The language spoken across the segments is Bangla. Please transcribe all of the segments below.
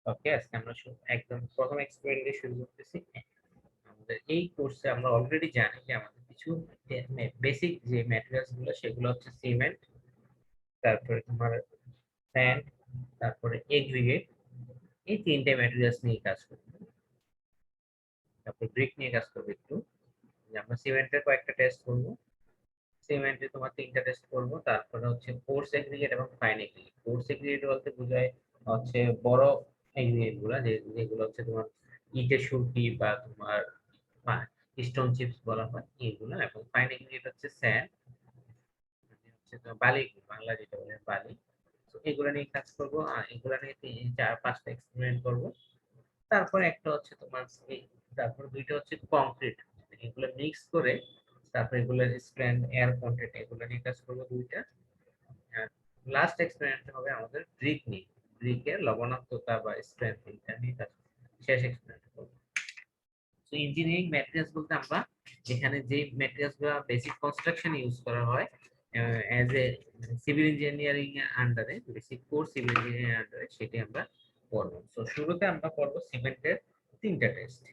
ওকে, আজকে আমরা একদম প্রথম এক্সপেরিমেন্ট দিয়ে শুরু করতেছি। আমাদের এই কোর্সে আমরা অলরেডি জানি যে আমাদের কিছু বেসিক যে ম্যাটেরিয়ালস গুলো সেগুলো হচ্ছে সিমেন্ট, তারপরে তোমার স্যান্ড, তারপরে এগ্রিগেট। এই তিনটে ম্যাটেরিয়ালস নিয়ে কাজ করবো। তারপর ব্রিক নিয়ে কাজ করবো একটু। যে আমরা সিমেন্টের কয়েকটা টেস্ট করবো। সিমেন্টে তোমার তিনটা টেস্ট করবো, তারপরে হচ্ছে কোর্স এগ্রিগেট এবং ফাইন এগ্রিগেট। কোর্স এগ্রিগেট বলতে বোঝায় হচ্ছে বড় এগ্রিগেট গুলা, যেগুলো হচ্ছে তোমার ইটের সুরকি বা তোমার স্টোন চিপস বলা হয় এইগুলো। এবং ফাইন এগ্রিগেট হচ্ছে স্যান্ড, হচ্ছে তোমার বালি, বাংলা যেটা বলে বালি। তো এগুলো নিয়ে কাজ করবো, আর এগুলো নিয়ে চার পাঁচটা এক্সপেরিমেন্ট করবো। তারপর একটা হচ্ছে তোমার তারপর দুইটা হচ্ছে কংক্রিট। এগুলো মিক্স করে তারপর এগুলো স্ট্যান্ড এয়ার কন্টেন্ট এগুলো নিয়ে কাজ করবো দুইটা। আর লাস্ট এক্সপেরিমেন্ট হবে আমাদের ব্রিক নিয়ে। ব্রিকের লবণাক্ততা বা স্ট্রেংথ এটা নিয়ে কাজ শেষ এক্সপেরিমেন্ট করবো। তো ইঞ্জিনিয়ারিং ম্যাটেরিয়ালস বলতে আমরা এখানে যে ম্যাটেরিয়ালস গুলো বেসিক কনস্ট্রাকশন ইউজ করা হয় অ্যাজ এ সিভিল ইঞ্জিনিয়ারিং এর আন্ডারে, বেসিক কোর্স সিভিল ইঞ্জিনিয়ারিং এর আন্ডারে সেটি আমরা পড়বো। তো শুরুতে আমরা পড়বো সিমেন্টের তিনটা টেস্ট।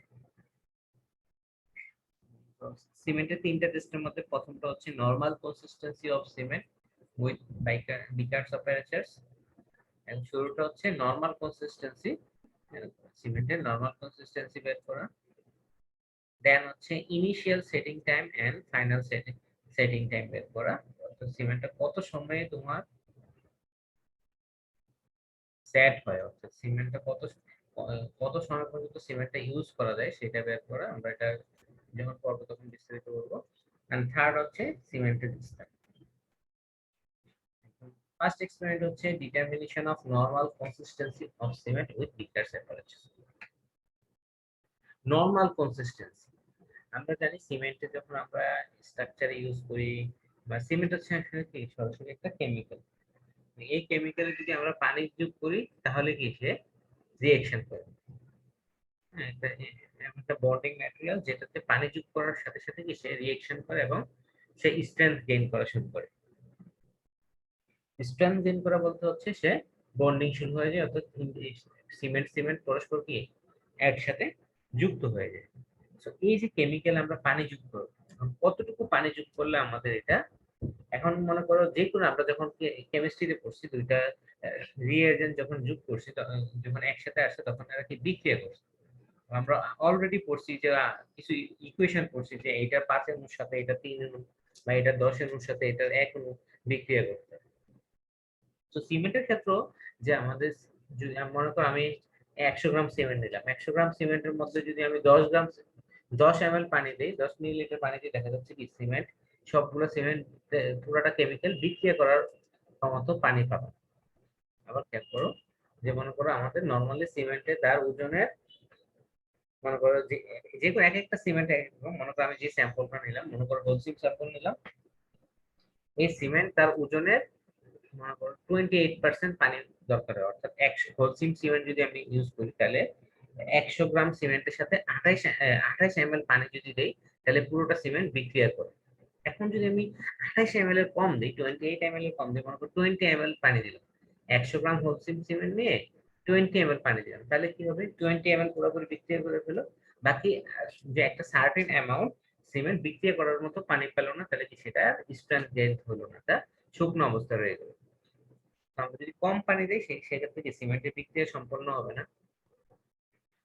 সিমেন্টের তিনটা টেস্টের মধ্যে প্রথমটা হচ্ছে normal consistency of cement with Vicat's apparatus. এবং শুরুটা হচ্ছে নরমাল কনসিস্টেন্সি, সিমেন্টের নরমাল কনসিস্টেন্সি বের করা। দেন হচ্ছে initial setting time and final setting time বের করা, অর্থাৎ সিমেন্টটা কত সময়ে তোমার সেট হয়, অর্থাৎ সিমেন্টটা কত সময় পর্যন্ত সিমেন্টটা ইউজ করা যায় সেটা বের করা। আমরা এটা যখন পড়বো তখন বিস্তারিত বলবো। এন্ড থার্ড হচ্ছে সিমেন্টের ডিসটেন্স। ফার্স্ট এক্সপেরিমেন্ট হচ্ছে determination of normal consistency of cement with beaker separator. Normal consistency আমরা জানি সিমেন্টে যখন আমরা স্ট্রাকচার ইউজ করি, বা সিমেন্ট হচ্ছে আসলে কি সরাসরি একটা কেমিক্যাল। এই কেমিক্যালে যদি আমরা পানি যোগ করি তাহলে কি সে রিঅ্যাকশন করে। হ্যাঁ, একটা বন্ডিং ম্যাটেরিয়াল যেটাতে পানি যোগ করার সাথে সাথে কি সে রিঅ্যাকশন করে এবং সে স্ট্রেংথ গেইন করা শুরু করে। স্ট্রেংথ গেইন করা বলতে হচ্ছে সে বন্ডিং শুরু হয়ে যায়, অর্থাৎ সিমেন্ট সিমেন্ট পরস্পর কি একসাথে যুক্ত হয়ে যায়। তো এই যে কেমিক্যাল আমরা পানি যোগ করব, কতটুকু পানি যোগ করলে আমাদের এটা, এখন মনে করো যে কোনো আমরা যখন কেমিস্ট্রিতে পড়ছি দুইটা রিএজেন্ট যখন যোগ করছি যখন একসাথে আসে তখন এরা কি বিক্রিয়া করছে। আমরা অলরেডি পড়ছি যে কিছু ইকুয়েশন পড়ছি যে এটা 5 অণুর সাথে এটা 3 অণু, বা এটা 10 অণুর সাথে এটা 1 অণু বিক্রিয়া করতে। তো সিমেন্টের ক্ষেত্রে যে আমাদের, যদি মনে করো আমি 100 গ্রাম সিমেন্ট নিলাম, 100 গ্রাম সিমেন্টের মধ্যে যদি আমি 10 ml পানি দিই, 10 মিলিলিটার পানি দিয়ে, দেখা যাচ্ছে কি সিমেন্ট সবগুলো সিমেন্ট পুরোটা কেমিক্যাল বিক্রিয়া করার ক্ষমতা পানি পাবে। আবার খেয়াল করো যে মনে করো আমাদের নর্মালি সিমেন্টে তার ওজনের, মনে করো যে যে কোনো এক একটা সিমেন্ট এক এক রকম। মনে করো আমি যে স্যাম্পলটা নিলাম, মনে করো হোলসিম স্যাম্পল নিলাম, এই সিমেন্ট তার ওজনের মনে করো 28% পানি দরকার হয়। অর্থাৎ 100 হোলসিম সিমেন্ট যদি আমি ইউজ করি তাহলে 100 গ্রাম সিমেন্টের সাথে 28 ml পানি যদি দেই তাহলে পুরোটা সিমেন্ট বিক্রিয়া করে। এখন যদি আমি 28 ml এর কম দিই, 28 ml এর কম দিই, মনে করো 20 ml পানি দিলাম, 100 গ্রাম হোলসিম সিমেন্ট নিয়ে 20 ml পানি দিলাম, তাহলে কি হবে, 20 ml পুরোপুরি বিক্রিয়া করে ফেলো। বাকি যে একটা সার্টেন অ্যামাউন্ট সিমেন্ট বিক্রিয়া করার মতো পানি পেলো না, তাহলে কি সেটা স্ট্রেংথ গেইন হলো না, তা শুকনো অবস্থা রয়ে গেল। আমরা যদি কম পানি দিই সেক্ষেত্রে কি সিমেন্টের বিক্রিয়া সম্পন্ন হবে না।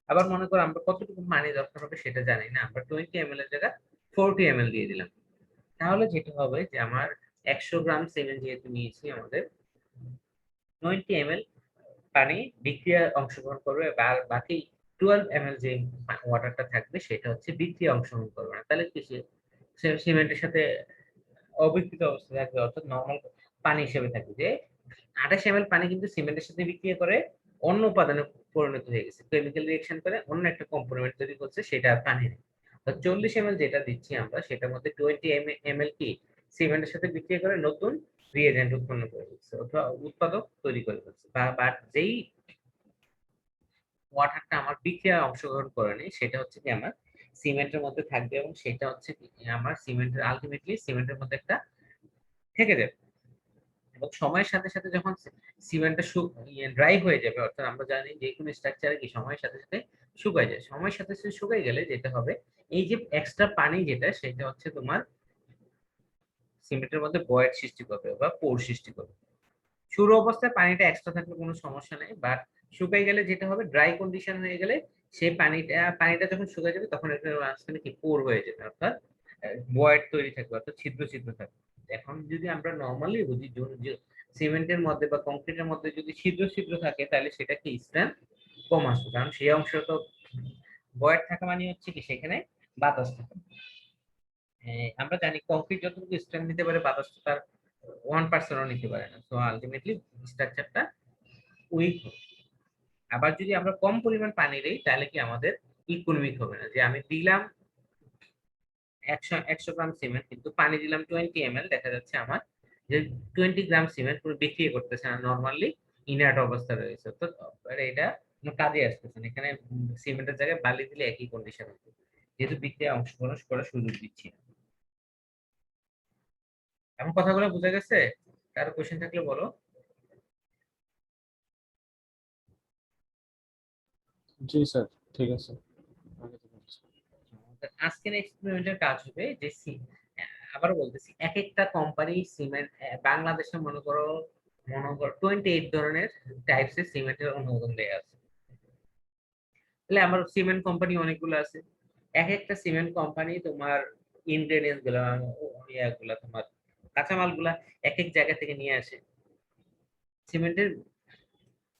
আবার মনে করো আমরা কতটুকু পানি দরকার হবে সেটা জানি না, আমরা 20 ml এর জায়গায় 40 ml দিয়ে দিলাম, তাহলে যেটা হবে যে আমার 100 গ্রাম সিমেন্ট যেহেতু নিয়েছি, আমাদের 20 ml পানি বিক্রিয়া অংশগ্রহণ করবে, আর বাকি 12 ml যে ওয়াটারটা থাকবে সেটা হচ্ছে বিক্রিয়া অংশগ্রহণ করবে না। তাহলে কি সিমেন্টের সাথে অবিকৃত অবস্থা থাকবে, অর্থাৎ নর্মাল পানি হিসেবে থাকবে। যে 28 ml পানি কিন্তু সিমেন্টের সাথে বিক্রিয়া করে অন্য উপাদানে পরিণত হয়ে গেছে, কেমিক্যাল রিঅ্যাকশন করে অন্য একটা কম্পোনেন্ট তৈরি করছে, সেটা আর পানি নেই। তো 40 ml যেটা দিচ্ছি আমরা সেটার মধ্যে 20 ml কি সিমেন্টের সাথে বিক্রিয়া করে নতুন রিএজেন্ট উৎপন্ন করে দিচ্ছে অথবা উৎপাদক তৈরি করে দিচ্ছে, বা যেই ওয়াটারটা আমার বিক্রিয়ায় অংশগ্রহণ করেনি সেটা হচ্ছে কি আমার সিমেন্টের মধ্যে থাকবে, এবং সেটা হচ্ছে কি আমার সিমেন্টের আলটিমেটলি সিমেন্টের মধ্যে একটা থেকে যাবে। এবং সময়ের সাথে সাথে যখন সিমেন্টটা ড্রাই হয়ে যাবে, অর্থাৎ আমরা জানি যে কোনো স্ট্রাকচারে কি সময়ের সাথে সাথে শুকায় যায়, সময়ের সাথে সাথে শুকায় গেলে যেটা হবে, এই যে এক্সট্রা পানি যেটা, সেটা হচ্ছে তোমার সিমেন্টের মধ্যে ভয়েড সৃষ্টি করবে বা পোর সৃষ্টি করবে। শুরু অবস্থায় পানিটা এক্সট্রা থাকলে কোনো সমস্যা নেই, বাট শুকাই গেলে যেটা হবে, ড্রাই কন্ডিশন হয়ে গেলে সেই পানিটা যখন শুকায় যাবে তখন এটার মাঝখানে কি পোর হয়ে যাবে, অর্থাৎ ভয়েড তৈরি থাকবে, অর্থাৎ ছিদ্র ছিদ্র থাকবে। এখন যদি আমরা নর্মালি বুঝি, সিমেন্টের মধ্যে বা কংক্রিটের মধ্যে যদি ছিদ্র ছিদ্র থাকে, তাহলে সেটা কি স্ট্রেংথ কম আসবে, কারণ সেই অংশ তো ভয়েড থাকা মানে হচ্ছে কি সেখানে বাতাস থাকে। আমরা জানি কংক্রিট যতটুকু স্ট্রেংথ নিতে পারে, বাতাস তো তার 1%ও নিতে পারে না, তো আলটিমেটলি স্ট্রাকচারটা উইক হবে। আবার যদি আমরা কম পরিমাণ পানি দেই, তাহলে কি আমাদের ইকোনমিক হবে না, যে আমি দিলাম 100 গ্রাম সিমেন্ট, কিন্তু পানি দিলাম 20 ml, দেখা যাচ্ছে আমার যে 20 গ্রাম সিমেন্ট পুরো বিক্রিয়া করতেছে না, নর্মালি ইনার্ট অবস্থা রয়েছে, তো এটা কোনো কাজে আসতেছে না। এখানে সিমেন্টের জায়গায় বালি দিলে একই কন্ডিশন হবে, যেহেতু বিক্রিয়া অংশগ্রহণ করার সুযোগ দিচ্ছি না। এমন কথাগুলো বোঝা গেছে? কারো কোশ্চেন থাকলে বলো। জি স্যার, ঠিক আছে। আজকের এক্সপেরিমেন্টের কাজ হবে যে আবারও বলতেছি, এক একটা কোম্পানি সিমেন্ট, বাংলাদেশে মনে করো 28 ধরনের টাইপসের সিমেন্টের অনুমোদন দেয়া আছে। তাহলে আমার সিমেন্ট কোম্পানি অনেকগুলো আছে, এক একটা সিমেন্ট কোম্পানি তোমার ইনগ্রেডিয়েন্টস গুলা, ইয়াগুলা, তোমার কাঁচামাল গুলা এক এক জায়গা থেকে নিয়ে আসে। সিমেন্টের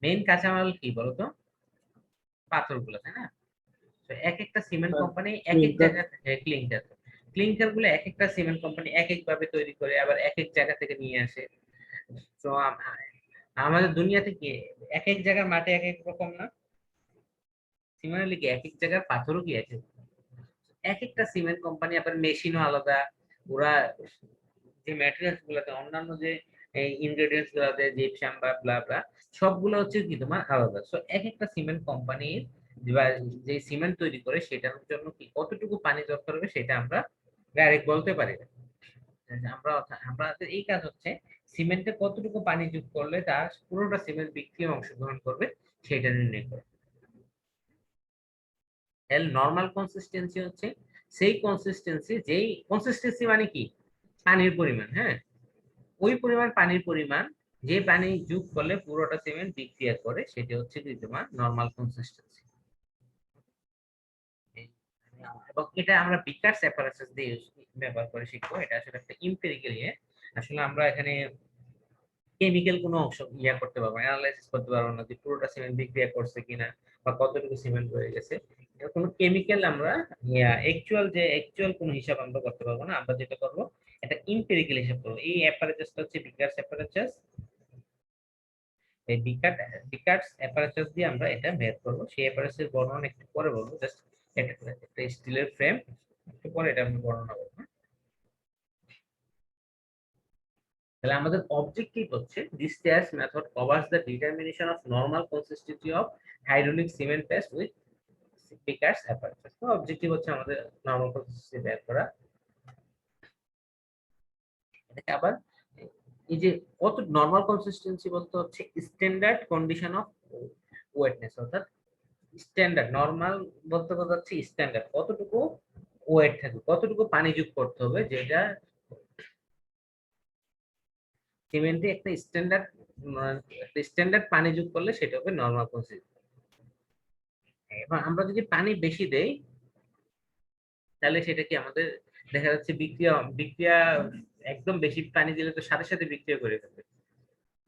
মেইন কাঁচামাল কি বলতো? পাথর গুলা, তাই না? তো এক একটা সিমেন্ট স্যার, কোম্পানি এক এক ক্লিনকার। জায়গা থেকে, ক্লিংকার, ক্লিংকার গুলো এক একটা সিমেন্ট কোম্পানি এক এক ভাবে তৈরি করে, আবার এক এক জায়গা থেকে নিয়ে আসে। তো আমাদের দুনিয়াতে কি এক এক জায়গার মাটি এক এক রকম না? সিমেন্টের কি এক এক জায়গার পাথরও কি আছে, এক একটা সিমেন্ট কোম্পানি, আবার মেশিনও আলাদা। ওরা যে ম্যাটেরিয়ালস গুলাতে, অন্যান্য যে ইনগ্রেডিয়েন্টস গুলাতে, জিপসাম বা ব্লা ব্লা, সবগুলো হচ্ছে কি তোমার আলাদা। সো এক একটা সিমেন্ট কোম্পানির যে সিমেন্ট তৈরি করে, সেটার জন্য কি কতটুকু পানি দরকার হবে, সেটা আমরা ডাইরেক্ট বলতে পারি না। আমরা আমাদের এই কাজ হচ্ছে সিমেন্টে কতটুকু পানি যোগ করলে তার পুরোটা সিমেন্ট বিক্রিয়ায় অংশগ্রহণ করবে, সেটা নির্ণয় করে। এর নরমাল কনসিস্টেন্সি হচ্ছে সেই কনসিস্টেন্সি, যেই কনসিস্টেন্সি মানে কি, পানির পরিমাণ, হ্যাঁ, ওই পরিমাণ পানির পরিমাণ যে পানি যোগ করলে পুরোটা সিমেন্ট বিক্রিয়া করে, সেটা হচ্ছে কি তোমার নরমাল কনসিস্টেন্সি। এবং এটা আমরা বিকার্স অ্যাপারেটাস দিয়ে ব্যবহার করে শিখবো, এটা আসলে একটা এমপিরিক্যাল ইয়ে। আসলে আমরা এখানে কেমিক্যাল কোনো অংশ করতে পারবো না, অ্যানালাইসিস করতে পারবো না যে পুরোটা সিমেন্ট বিক্রিয়া করছে কিনা বা কতটুকু সিমেন্ট রয়ে গেছে। এর কোনো কেমিক্যাল আমরা অ্যাকচুয়াল কোনো হিসাব আমরা করতে পারবো না। আমরা যেটা করবো, এটা এমপিরিক্যাল হিসাব করবো। এই অ্যাপারেটাসটা হচ্ছে বিকার্স অ্যাপারেটাস। এই বিকার্স অ্যাপারেটাস দিয়ে আমরা এটা মেথ করবো। সেই অ্যাপারেটাসের বর্ণনা একটু পরে বলবো, জাস্ট একটা স্টিলের ফ্রেম, একটু পরে এটা আমি বর্ণনা করবো। তাহলে আমাদের অবজেক্টিভ হচ্ছে, this stairs method covers the determination of normal consistency of hydraulic cement paste with Vicat's apparatus. তো অবজেক্টিভ হচ্ছে আমাদের নরমাল কনসিস্টেন্সি বের করা। এটাকে আবার এই যে কত নরমাল কনসিস্টেন্সি বলতে হচ্ছে স্ট্যান্ডার্ড কন্ডিশন অফ ওয়েটনেস, অর্থাৎ স্ট্যান্ডার্ড নরমাল বলতে বোঝাচ্ছে স্ট্যান্ডার্ড কতটুকু ওয়েট থাকবে, কতটুকু পানি যোগ করতে হবে, যেটা সিমেন্টে একটা স্ট্যান্ডার্ড পানি যোগ করলে সেটা হবে নরমাল কনসিস্টেন্সি। এবার আমরা যদি পানি বেশি দেই, তাহলে সেটা কি আমাদের দেখা যাচ্ছে বিক্রিয়া বিক্রিয়া একদম বেশি পানি দিলে তো সাথে সাথে বিক্রিয়া করে ফেলবে,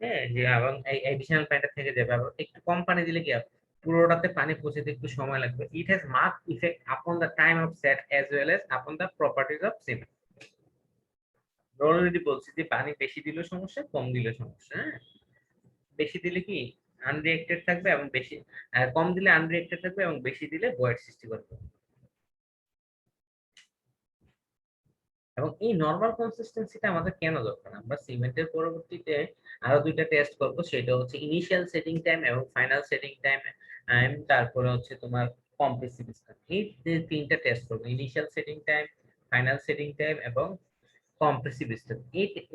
হ্যাঁ, যে এবং এই এডিশনাল পানিটা থেকে যাবে। আবার একটু কম পানি দিলে কি হবে, পুরোটাতে পানি পৌঁছতে একটু সময় লাগবে। It has marked effect upon the time of set as well as upon the properties of cement. Already বলছি যে পানি বেশি দিলেও সমস্যা, কম দিলেও সমস্যা, হ্যাঁ। বেশি দিলে কি আনরিয়েক্টেড থাকবে, এবং বেশি কম দিলে আনরিয়েক্টেড থাকবে, এবং বেশি দিলে ভয়েড সৃষ্টি করবে। এবং এই নরমাল কনসিস্টেন্সিটা আমাদের কেন দরকার, আমরা সিমেন্টের পরবর্তীতে আরো দুইটা টেস্ট করব, সেটা হচ্ছে ইনিশিয়াল সেটিং টাইম এবং ফাইনাল সেটিং টাইম। তারপরে হচ্ছে তোমার কম্প্রেসিভ স্ট্রেস। এই যে তিনটা টেস্ট করবো, initial setting time, final setting time এবং কম্প্রেসিভ স্ট্রেস।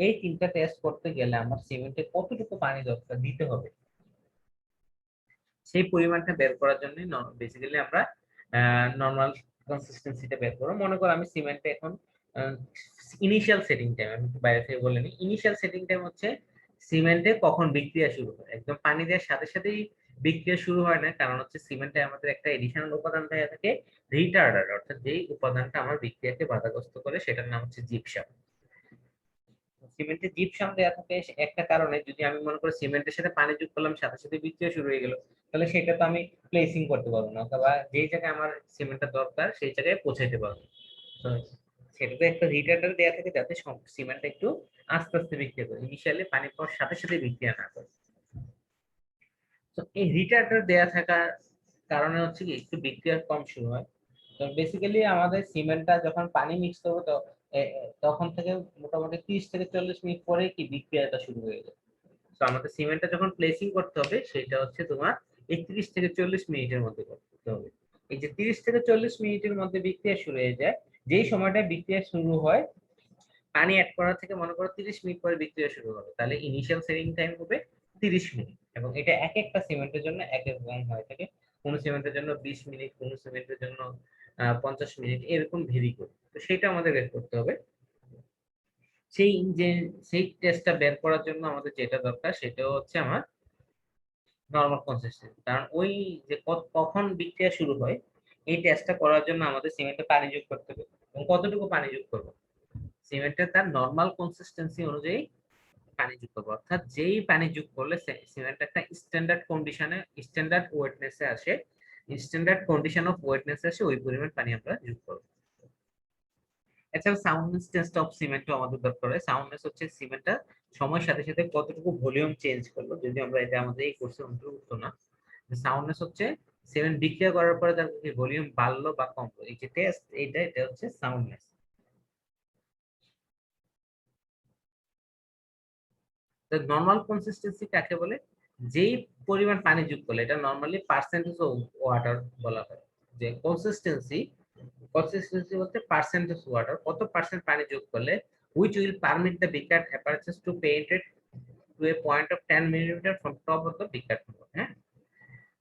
এই তিনটা টেস্ট করতে গেলে আমার সিমেন্টে কতটুকু পানি দরকার দিতে হবে, সেই পরিমাণটা বের করার জন্য বেসিক্যালি আমরা নর্মাল কনসিস্টেন্সিটা বের করবো। মনে করো আমি সিমেন্টে এখন ইনিশিয়াল সেটিং টাইম, আমি একটু বাইরে থেকে বলে নিই। ইনিশিয়াল সেটিং টাইম হচ্ছে সিমেন্টে কখন বিক্রিয়া শুরু হয়। একদম পানি দেওয়ার সাথে সাথেই বিক্রিয়া শুরু হয় না, কারণ হচ্ছে সিমেন্টে আমাদের একটা এডিশনাল উপাদান থাকে রিটার্ডার, অর্থাৎ যেই উপাদানটা আমার বিক্রিয়াকে বাধাগ্রস্ত করে সেটার নাম হচ্ছে জিপসাম। সিমেন্টে জিপসাম দেওয়া থাকে একটা কারণে, যদি আমি মনে করি সিমেন্টের সাথে পানি যোগ করলাম সাথে সাথে বিক্রিয়া শুরু হয়ে গেল, তাহলে সেটা তো আমি প্লেসিং করতে পারবো না, অথবা যেই জায়গায় আমার সিমেন্টটা দরকার সেই জায়গায় পৌঁছাইতে পারবো। তো সেটাতে একটা রিটার্ডার দেওয়া থাকে যাতে সিমেন্টটা একটু আস্তে আস্তে বিক্রিয়া করে, ইনিশিয়ালি পানি পাওয়ার সাথে সাথে বিক্রিয়া না করে। তো এই রিটার্ডার দেওয়া থাকার কারণে হচ্ছে কি একটু বিক্রিয়া কম শুরু হয়। তো বেসিক্যালি আমাদের সিমেন্টটা যখন পানি মিক্স করবো তো তখন থেকে মোটামুটি 30 থেকে 40 মিনিট পরে কি বিক্রিয়াটা শুরু হয়ে যায়। তো আমাদের সিমেন্টটা যখন প্লেসিং করতে হবে সেটা হচ্ছে তোমার 31 থেকে 40 মিনিটের মধ্যে করতে হবে। এই যে 30 থেকে 40 মিনিটের মধ্যে বিক্রিয়া শুরু হয়ে যায়, যেই সময়টা বিক্রিয়া শুরু হয় পানি অ্যাড করা থেকে মনে করো 30 মিনিট পরে বিক্রিয়া শুরু হবে, তাহলে ইনিশিয়াল সেটিং টাইম হবে 30 মিনিট। এবং এটা এক একটা সিমেন্টের জন্য এক এক রকম হয়ে থাকে, কোন সিমেন্টের জন্য 20 মিনিট, কোন সিমেন্টের জন্য 50 মিনিট, এরকম ভেরি করে। তো সেটা আমাদের বের করতে হবে। সেই যে সেই টেস্টটা বের করার জন্য আমাদের যেটা দরকার সেটা হচ্ছে আমার নরমাল কনসিস্টেন্সি, কারণ ওই যে কখন বিক্রিয়া শুরু হয় এই টেস্টটা করার জন্য আমাদের সিমেন্টে পানি যোগ করতে হবে। এবং কতটুকু পানি যোগ করবো, সিমেন্টে তার নরমাল কনসিস্টেন্সি অনুযায়ী পানি যোগ করবো, অর্থাৎ যেই পানি যোগ করলে সিমেন্ট একটা স্ট্যান্ডার্ড কন্ডিশনে, স্ট্যান্ডার্ড ওয়েটনেসে আসে, স্ট্যান্ডার্ড কন্ডিশন অফ ওয়েটনেসে আসে, ওই পরিমাণ পানি আমরা যোগ করবো। এছাড়া সাউন্ডনেস টেস্ট অফ সিমেন্টও আমাদের দরকার হয়। সাউন্ডনেস হচ্ছে সিমেন্টটা সময়ের সাথে সাথে কতটুকু ভলিউম চেঞ্জ করলো, যদি আমরা এটা আমাদের এই কোর্সে অন্তর্ভুক্ত না। সাউন্ডনেস হচ্ছে সিমেন্ট বিক্রিয়া করার পরে তার ভলিউম বাড়লো বা কমলো, এই যে টেস্ট এটা হচ্ছে সাউন্ডনেস। নর্মাল কনসিস্টেন্সি কাকে বলে, যেই পরিমাণ পানি যোগ করলে, এটা নরমালি পার্সেন্টেজ অফ ওয়াটার বলা হয়। যে কনসিস্টেন্সি, কনসিস্টেন্সি বলতে পার্সেন্টেজ ওয়াটার, কত পার্সেন্ট পানি যোগ করলে which will permit the Bicat apparatus to penetrate to a point of 10 millimeter from top of the Bicat hole। হ্যাঁ,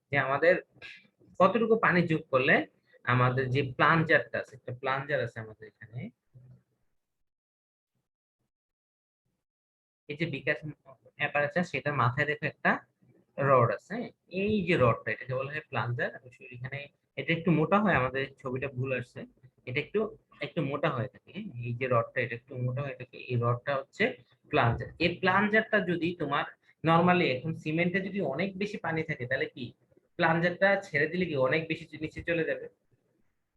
যে আমাদের কতটুকু পানি যোগ করলে আমাদের যে প্লাঞ্জারটা আছে, একটা প্লাঞ্জার আছে আমাদের এখানে, এই যে বিকাশ অ্যাপারেচার সেটার মাথায় দেখো একটা রড আছে, এই যে রডটা এটাকে বলা হয় প্লাঞ্জার। এখানে এটা একটু মোটা হয়, আমাদের ছবিটা ভুল আসছে, এটা একটু একটু মোটা হয়ে থাকে, এই যে রডটা এটা একটু মোটা হয়ে থাকে, এই রডটা হচ্ছে প্লাঞ্জার। এই প্লাঞ্জারটা যদি তোমার নরমালি এখন সিমেন্টে যদি অনেক বেশি পানি থাকে তাহলে কি প্লাঞ্জারটা ছেড়ে দিলে কি অনেক বেশি নিচে চলে যাবে।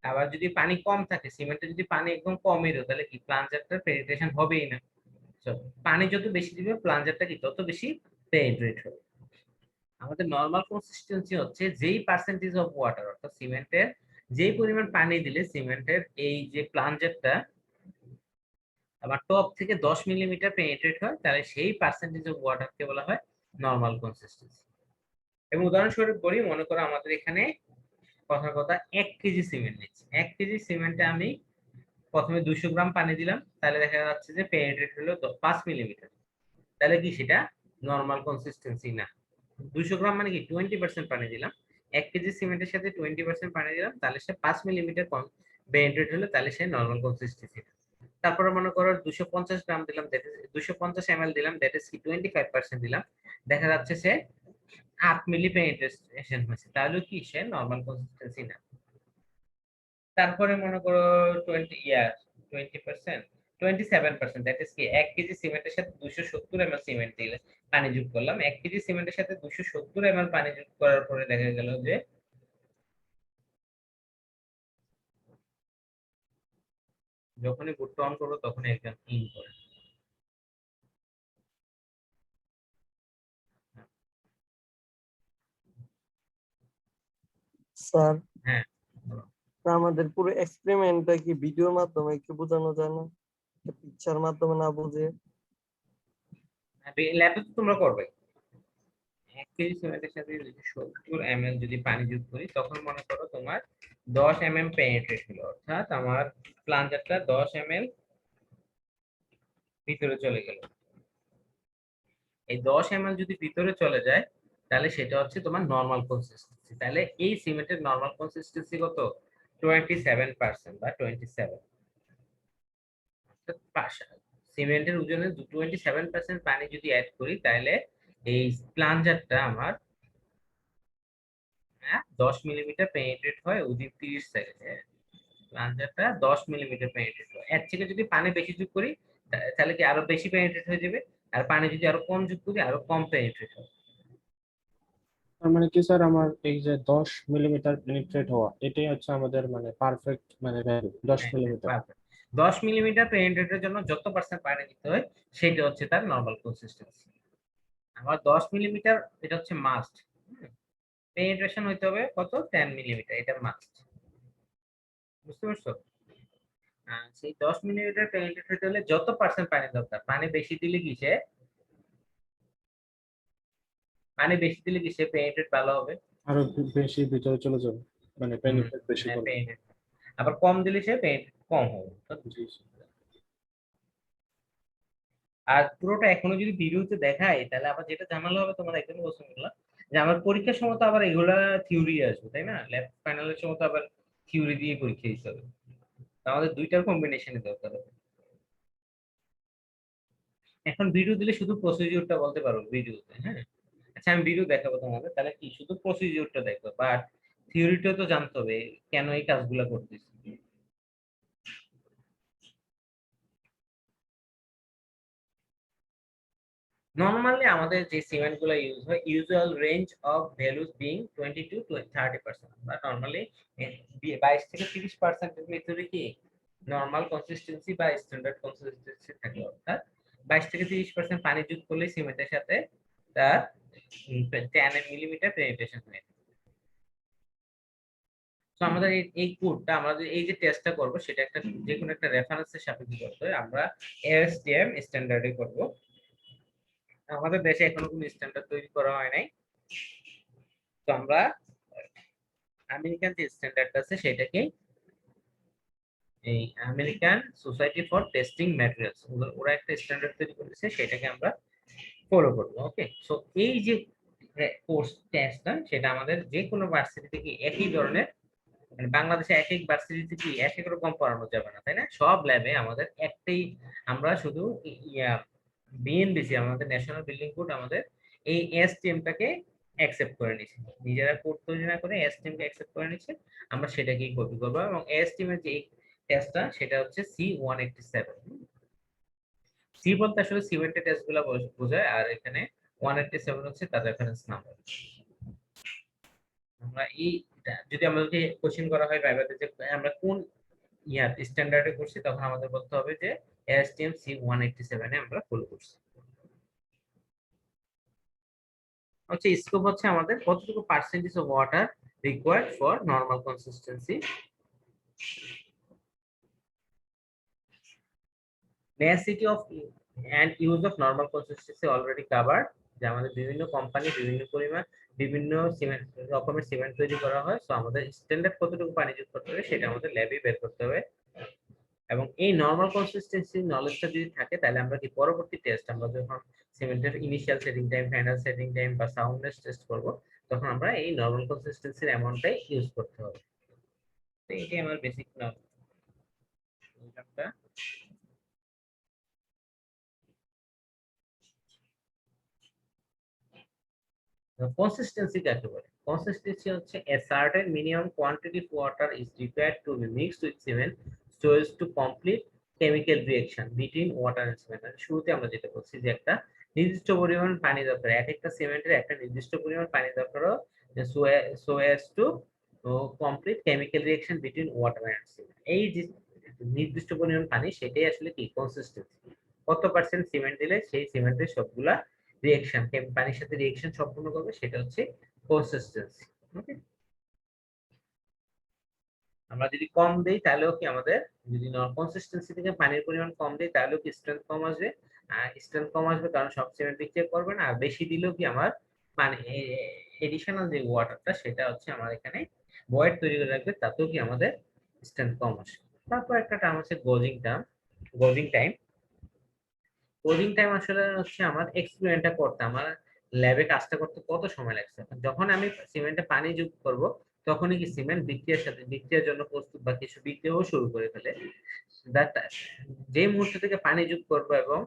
আবার যদি পানি কম থাকে, সিমেন্টে যদি পানি একদম কমই দেয় তাহলে কি প্লাঞ্জারটা পেনিট্রেশন হবেই না। So, পানি যত বেশি দিবে প্লাঞ্জারটা কি তত বেশি পেনিট্রেট হবে। আমাদের নরমাল কনসিস্টেন্সি হচ্ছে যেই পার্সেন্টেজ অফ ওয়াটার, অর্থাৎ সিমেন্টের যেই পরিমাণ পানি দিলে সিমেন্টের এই যে প্লাঞ্জারটা আবার টপ থেকে 10 মিলিমিটার পেনিট্রেট হয়, তাহলে সেই পার্সেন্টেজ অফ ওয়াটারকে বলা হয় নরমাল কনসিস্টেন্সি। এবং উদাহরণস্বরূপ বলি, মনে করো আমাদের এখানে কথার কথা 1 কেজি সিমেন্ট নিচ্ছি, 1 কেজি সিমেন্টে আমি প্রথমে 200 গ্রাম পানি দিলাম, তাহলে দেখা যাচ্ছে যে পেনিট্রেট হলো 5 মিলিমিটার, তাহলে কি সেটা নরমাল কনসিস্টেন্সি না। 200 গ্রাম মানে কি 20% পানি দিলাম, 1 কেজি সিমেন্টের সাথে 20% পানি দিলাম, তাহলে সে 5 মিলিমিটার কম পেনিট্রেট হলো, তাহলে সে নরমাল কনসিস্টেন্সি। তারপরে মনে করো 250 গ্রাম দিলাম, 250 ml দিলাম, দ্যাট ইজ কি 25% দিলাম, দেখা যাচ্ছে সে 8 মিলি পেনিট্রেশন হয়েছে, তাহলে কি সে নরমাল কনসিস্টেন্সি না। তারপরে মনে করো 20% 27%, দ্যাট ইজ কি 1 কেজি সিমেন্টের সাথে 270 ml সিমেন্ট দিলে পানি যোগ করলাম, 1 কেজি সিমেন্টের সাথে 270 ml পানি যোগ করার পরে দেখা গেল যে যখনই বুটটা অন করবো তখনই একদম ইন করে। স্যার, হ্যাঁ, বলো। আমাদের পুরো এক্সপেরিমেন্টটা কি ভিডিওর মাধ্যমে একটু বোঝানো যায় না, পিকচার মাধ্যমে না বুঝে? ল্যাবে তো তোমরা করবে, 1 কেজি সিমেন্টের সাথে 270 ml যদি পানি যোগ করি তখন মনে করো তোমার 10 mm পেনিট্রেট হলো, অর্থাৎ আমার প্লাঞ্জারটা 10 ml ভিতরে চলে গেল। এই 10 ml যদি ভিতরে চলে যায় তাহলে সেটা হচ্ছে তোমার নরমাল কনসিস্টেন্সি। তাহলে এই সিমেন্টের নরমাল কনসিস্টেন্সি কত? 27% বা 27। সিমেন্টের ওজনে 27% পানি যদি অ্যাড করি তাহলে এই প্লাঞ্জারটা আমার 10 মিলিমিটার পেনিট্রেট হয় উইদিন 30 সেকেন্ডে। প্লাঞ্জারটা 10 মিলিমিটার পেনিট্রেট হয়। এর থেকে যদি পানি বেশি যোগ করি তাহলে কি আরো বেশি পেনিট্রেট হয়ে যাবে, আর পানি যদি আরো কম যোগ করি আরো কম পেনিট্রেট হবে। তার মানে কি স্যার, আমার এই যে 10 মিলিমিটার পেনিট্রেট হওয়া, এটাই হচ্ছে আমাদের মানে পারফেক্ট মানে ভ্যালু 10 মিলিমিটার। 10 মিলিমিটার পেনিট্রেটের জন্য যত পার্সেন্ট পানি দিতে হয় সেটা হচ্ছে তার নরমাল কনসিস্টেন্সি। আমার 10 মিলিমিটার এটা হচ্ছে মাস্ট। পেনিট্রেশন হইতে হবে কত? 10 মিলিমিটার, এটা মাস্ট। বুঝতে পারছো? সেই 10 মিলিমিটার পেনিট্রেট হতে হলে যত পার্সেন্ট পানি দরকার, পানি বেশি দিলে কি সে পেনিট্রেট ভালো হবে। আরো বেশি ভিতরে চলে যাবে, মানে পেনিট্রেট বেশি করবে। penetrate। আবার কম দিলে সে পেনিট্রেট কম হবে। জি স্যার। আর পুরোটা এখনো যদি ভিডিওতে দেখাই তাহলে আবার যেটা ঝামেলা হবে তোমার একদম প্রশ্ন করলাম যে আমার পরীক্ষার সময় তো আবার এগুলা থিওরি আসবে, তাই না? ল্যাব ফাইনালের সময় তো আবার থিওরি দিয়ে পরীক্ষা দিতে হবে। তো আমাদের দুইটার কম্বিনেশনে দরকার হবে। এখন ভিডিও দিলে শুধু প্রসিডিউরটা বলতে পারো ভিডিওতে, হ্যাঁ? আচ্ছা আমি ভিডিও দেখাবো তোমাদের, তাহলে কি শুধু প্রসিডিউরটা দেখো, বাট থিওরিটাও তো জানতে হবে কেন এই কাজগুলো করতেছি। নরমালি আমাদের যে সিমেন্ট গুলো ইউজ হয়, usual range of values being 20 to 30%, বা নরমালি 22 থেকে 30% এর ভিতরে কি নরমাল কনসিস্টেন্সি বা স্ট্যান্ডার্ড কনসিস্টেন্সি থাকে। অর্থাৎ 22 থেকে 30% পানি যোগ করলে সিমেন্টের সাথে তার 10 মিলিমিটার পেনিট্রেশন হয়। তো আমাদের এই কোডটা, আমাদের এই যে টেস্টটা করব সেটা একটা যে কোনো একটা রেফারেন্সের সাপেক্ষে করতে হয়। আমরা এএসটিএম স্ট্যান্ডার্ডে করব। আমাদের দেশে এখনো কোনো স্ট্যান্ডার্ড তৈরি করা হয় নাই, তো আমরা আমেরিকান যে স্ট্যান্ডার্ড আছে সেটাকে, এই American society for testing materials, ওরা একটা স্ট্যান্ডার্ড তৈরি করেছে, সেটাকে আমরা ফলো করব। ওকে, সো এই যে কোর্স টেস্টটা সেটা আমাদের যে কোনো ভার্সিটি থেকে একই ধরনের, মানে বাংলাদেশে এক এক ভার্সিটিতে কি এক এক রকম পড়ানো যাবে না, তাই না? সব ল্যাবে আমাদের একটাই, আমরা শুধু বিএনবিসি আমাদের ন্যাশনাল বিল্ডিং কোড আমাদের এই এসটিএমটাকে অ্যাকসেপ্ট করে নিয়েছে। নিজেরা কোড তৈরি না করে এসটিএম কে অ্যাকসেপ্ট করে নিচ্ছে, আমরা সেটাকেই কপি করব। এবং এসটিএম এর যে টেস্টটা সেটা হচ্ছে C187। সি বলতে আসলে সিমেন্টের টেস্টগুলো বোঝায়, আর এখানে 187 হচ্ছে তার রেফারেন্স নাম্বার। আমরা এই যদি আমাদেরকে কোশ্চেন করা হয় ভাইভাতে যে আমরা কোন স্ট্যান্ডার্ডে করছি, তখন আমাদের বলতে হবে যে এসটিএম C187 এ আমরা ফলো করছি। হচ্ছে স্কোপ হচ্ছে আমাদের কতটুকু percentage of water required for normal consistency. necessity of and use of normal consistency already covered, যে আমাদের বিভিন্ন কোম্পানি বিভিন্ন পরিমাণ বিভিন্ন সিমেন্ট রকমের সিমেন্ট তৈরি করা হয়, সো আমাদের স্ট্যান্ডার্ড কতটুকু পানি যোগ করতে হবে সেটা আমাদের ল্যাবে বের করতে হবে। এবং এই নরমাল কনসিস্টেন্সি নলেজটা যদি থাকে তাহলে আমরা কি পরবর্তী টেস্ট, আমরা যখন সিমেন্টের initial setting time, final setting time বা সাউন্ডনেস টেস্ট করব, তখন আমরা এই নরমাল কনসিস্টেন্সির অ্যামাউন্টটাই ইউজ করতে হবে। তো এটাই আমার বেসিক নলেজ। Consistency কাকে বলে? Consistency হচ্ছে a certain minimum quantity of water is required to be mixed with cement so as to complete chemical reaction between water and cement। শুরুতে আমরা যেটা বলছি যে একটা নির্দিষ্ট পরিমাণ পানি দরকার, এক একটা সিমেন্টের একটা নির্দিষ্ট পরিমাণ পানি দরকার so as to complete chemical reaction between water and cement। এই যে নির্দিষ্ট পরিমাণ পানি, সেটাই আসলে কি কনসিস্টেন্সি। কত পার্সেন্ট সিমেন্ট দিলে সেই সিমেন্টের সবগুলা রিঅ্যাকশন পানির সাথে রিঅ্যাকশন সম্পূর্ণ করবে, সেটা হচ্ছে কনসিস্টেন্সি। ওকে, আমরা যদি কম দেই তাহলেও কি আমাদের, যদি কনসিস্টেন্সি থেকে পানির পরিমাণ কম দেই তাহলেও কি স্ট্রেংথ কম আসবে। স্ট্রেংথ কম আসবে কারণ সব সিমেন্ট বিক্রিয়া করবে না। আর বেশি দিলেও কি আমার পানি এডিশনাল যে ওয়াটারটা সেটা হচ্ছে আমার এখানে ভয়েড তৈরি করে রাখবে, তাতেও কি আমাদের স্ট্রেংথ কম আসবে। তারপর একটা টার্ম আছে গজিং টার্ম, গজিং টাইম। কোডিং টাইম আসলে হচ্ছে আমার এক্সপেরিমেন্টটা করতে, আমার ল্যাবে কাজটা করতে কত সময় লাগছে। যখন আমি সিমেন্টে পানি যোগ করব তখনই কি সিমেন্ট বিক্রিয়ার সাথে বিক্রিয়ার জন্য প্রস্তুত বা কিছু বিক্রিয়াও শুরু করে ফেলে। That যে মুহূর্ত থেকে পানি যোগ করব এবং